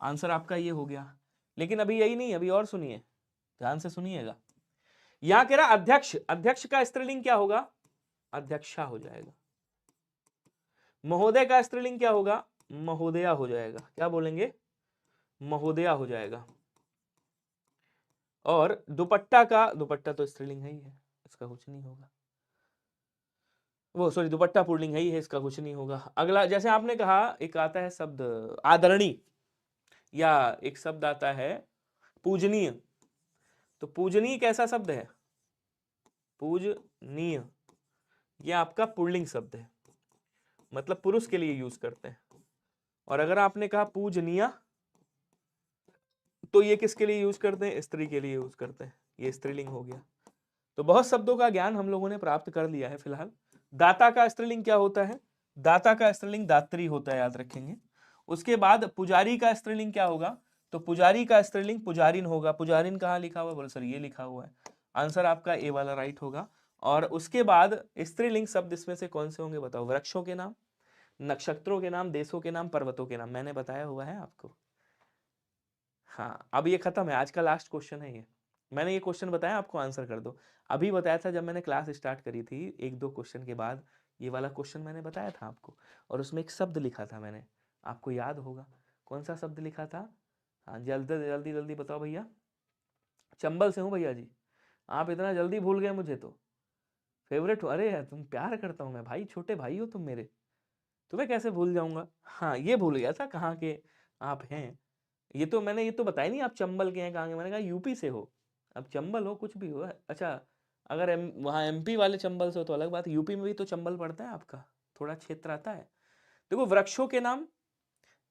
आंसर आपका ये हो गया। लेकिन अभी यही नहीं, अभी और सुनिए, ध्यान से सुनिएगा। यहां कह रहा अध्यक्ष, अध्यक्ष का स्त्रीलिंग क्या होगा? अध्यक्षा हो जाएगा। महोदय का स्त्रीलिंग क्या होगा? महोदया हो जाएगा। क्या बोलेंगे? महोदया हो जाएगा। और दुपट्टा का, दुपट्टा तो स्त्रीलिंग है ही है, इसका कुछ नहीं होगा। वो सॉरी, दुपट्टा पुल्लिंग है ही है, इसका कुछ नहीं होगा। अगला, जैसे आपने कहा एक आता है शब्द आदरणीय, या एक शब्द आता है पूजनीय, तो पूजनीय कैसा शब्द है? पूजनीय, ये आपका पुल्लिंग शब्द है, मतलब पुरुष के लिए यूज करते हैं। और अगर आपने कहा पूजनीय, तो ये किसके लिए यूज करते हैं? स्त्री के लिए यूज करते हैं, ये स्त्रीलिंग हो गया। तो बहुत शब्दों का ज्ञान हम लोगों ने प्राप्त कर लिया है फिलहाल। दाता का स्त्रीलिंग क्या होता है? दाता का स्त्रीलिंग दात्री होता है, याद रखेंगे। उसके बाद पुजारी का स्त्रीलिंग क्या होगा? तो पुजारी का स्त्रीलिंग पुजारिन होगा। पुजारिन कहाँ लिखा हुआ है? बोलो सर ये लिखा हुआ है, आंसर आपका ए वाला राइट होगा। और उसके बाद स्त्रीलिंग शब्द इसमें से कौन से होंगे बताओ? वृक्षों के नाम, नक्षत्रों के नाम, देशों के नाम, पर्वतों के नाम, मैंने बताया हुआ है आपको। हाँ, अब ये खत्म है, आज का लास्ट क्वेश्चन है ये। मैंने ये क्वेश्चन बताया आपको, आंसर कर दो। अभी बताया था जब मैंने क्लास स्टार्ट करी थी, 1-2 क्वेश्चन के बाद ये वाला क्वेश्चन मैंने बताया था आपको, और उसमें एक शब्द लिखा था मैंने, आपको याद होगा कौन सा शब्द लिखा था? हाँ, जल्दी जल्दी जल्दी बताओ भैया। चंबल से हूँ भैया जी, आप इतना जल्दी भूल गए मुझे तो। फेवरेट हो, अरे यार तुम प्यार करता हूँ मैं भाई, छोटे भाई हो तुम मेरे, तुम्हें कैसे भूल जाऊंगा? हाँ, ये भूल गया था कहाँ के आप हैं। ये तो मैंने ये तो बताया नहीं आप चंबल के हैं, कहाँ के, मैंने कहा यूपी से हो। अब चंबल हो कुछ भी हो, अच्छा, अगर वहाँ एमपी वाले चंबल से हो तो अलग बात है, यूपी में भी तो चंबल पड़ता है आपका, थोड़ा क्षेत्र आता है। देखो वृक्षों के नाम,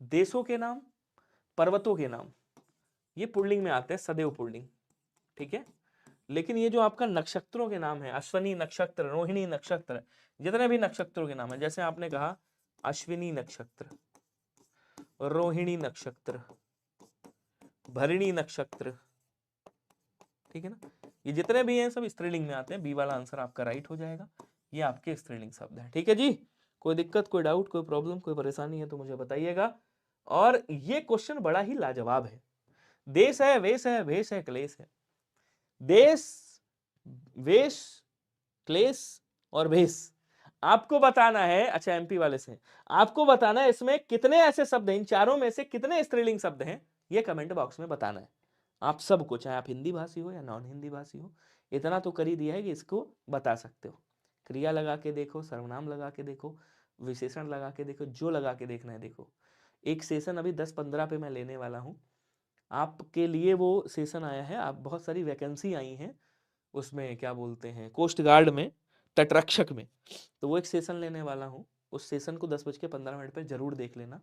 देशों के नाम, पर्वतों के नाम, ये पुल्लिंग में आते हैं, सदैव पुल्लिंग। ठीक है, लेकिन ये जो आपका नक्षत्रों के नाम है, अश्विनी नक्षत्र, रोहिणी नक्षत्र, जितने भी नक्षत्रों के नाम है, जैसे आपने कहा अश्विनी नक्षत्र, रोहिणी नक्षत्र, भरणी नक्षत्र, ठीक है ना, ये जितने भी हैं सब स्त्रीलिंग में आते हैं। बी वाला आंसर आपका राइट हो जाएगा, ये आपके स्त्रीलिंग शब्द है। ठीक है जी, कोई दिक्कत, कोई डाउट, कोई प्रॉब्लम, कोई परेशानी है तो मुझे बताइएगा। और ये क्वेश्चन बड़ा ही लाजवाब है। देश है, वेश है, भेष है, क्लेश है। देश, वेश, क्लेश और भेष, आपको बताना है। अच्छा, एमपी वाले से आपको बताना है इसमें कितने ऐसे शब्द हैं, इन चारों में से कितने स्त्रीलिंग शब्द हैं, ये कमेंट बॉक्स में बताना है आप सबको, चाहे आप हिंदी भाषी हो या नॉन हिंदी भाषी हो। इतना तो कर ही दिया है कि इसको बता सकते हो। क्रिया लगा के देखो, सर्वनाम लगा के देखो, विशेषण लगा के देखो, जो लगा के देखना है देखो। एक सेशन अभी 10-15 पे मैं लेने वाला हूँ, आपके लिए वो सेशन आया है। आप बहुत सारी वैकेंसी आई हैं उसमें, क्या बोलते हैं, कोस्ट गार्ड में, तटरक्षक में, तो वो एक सेशन लेने वाला हूँ। उस सेशन को 10:15 पे जरूर देख लेना।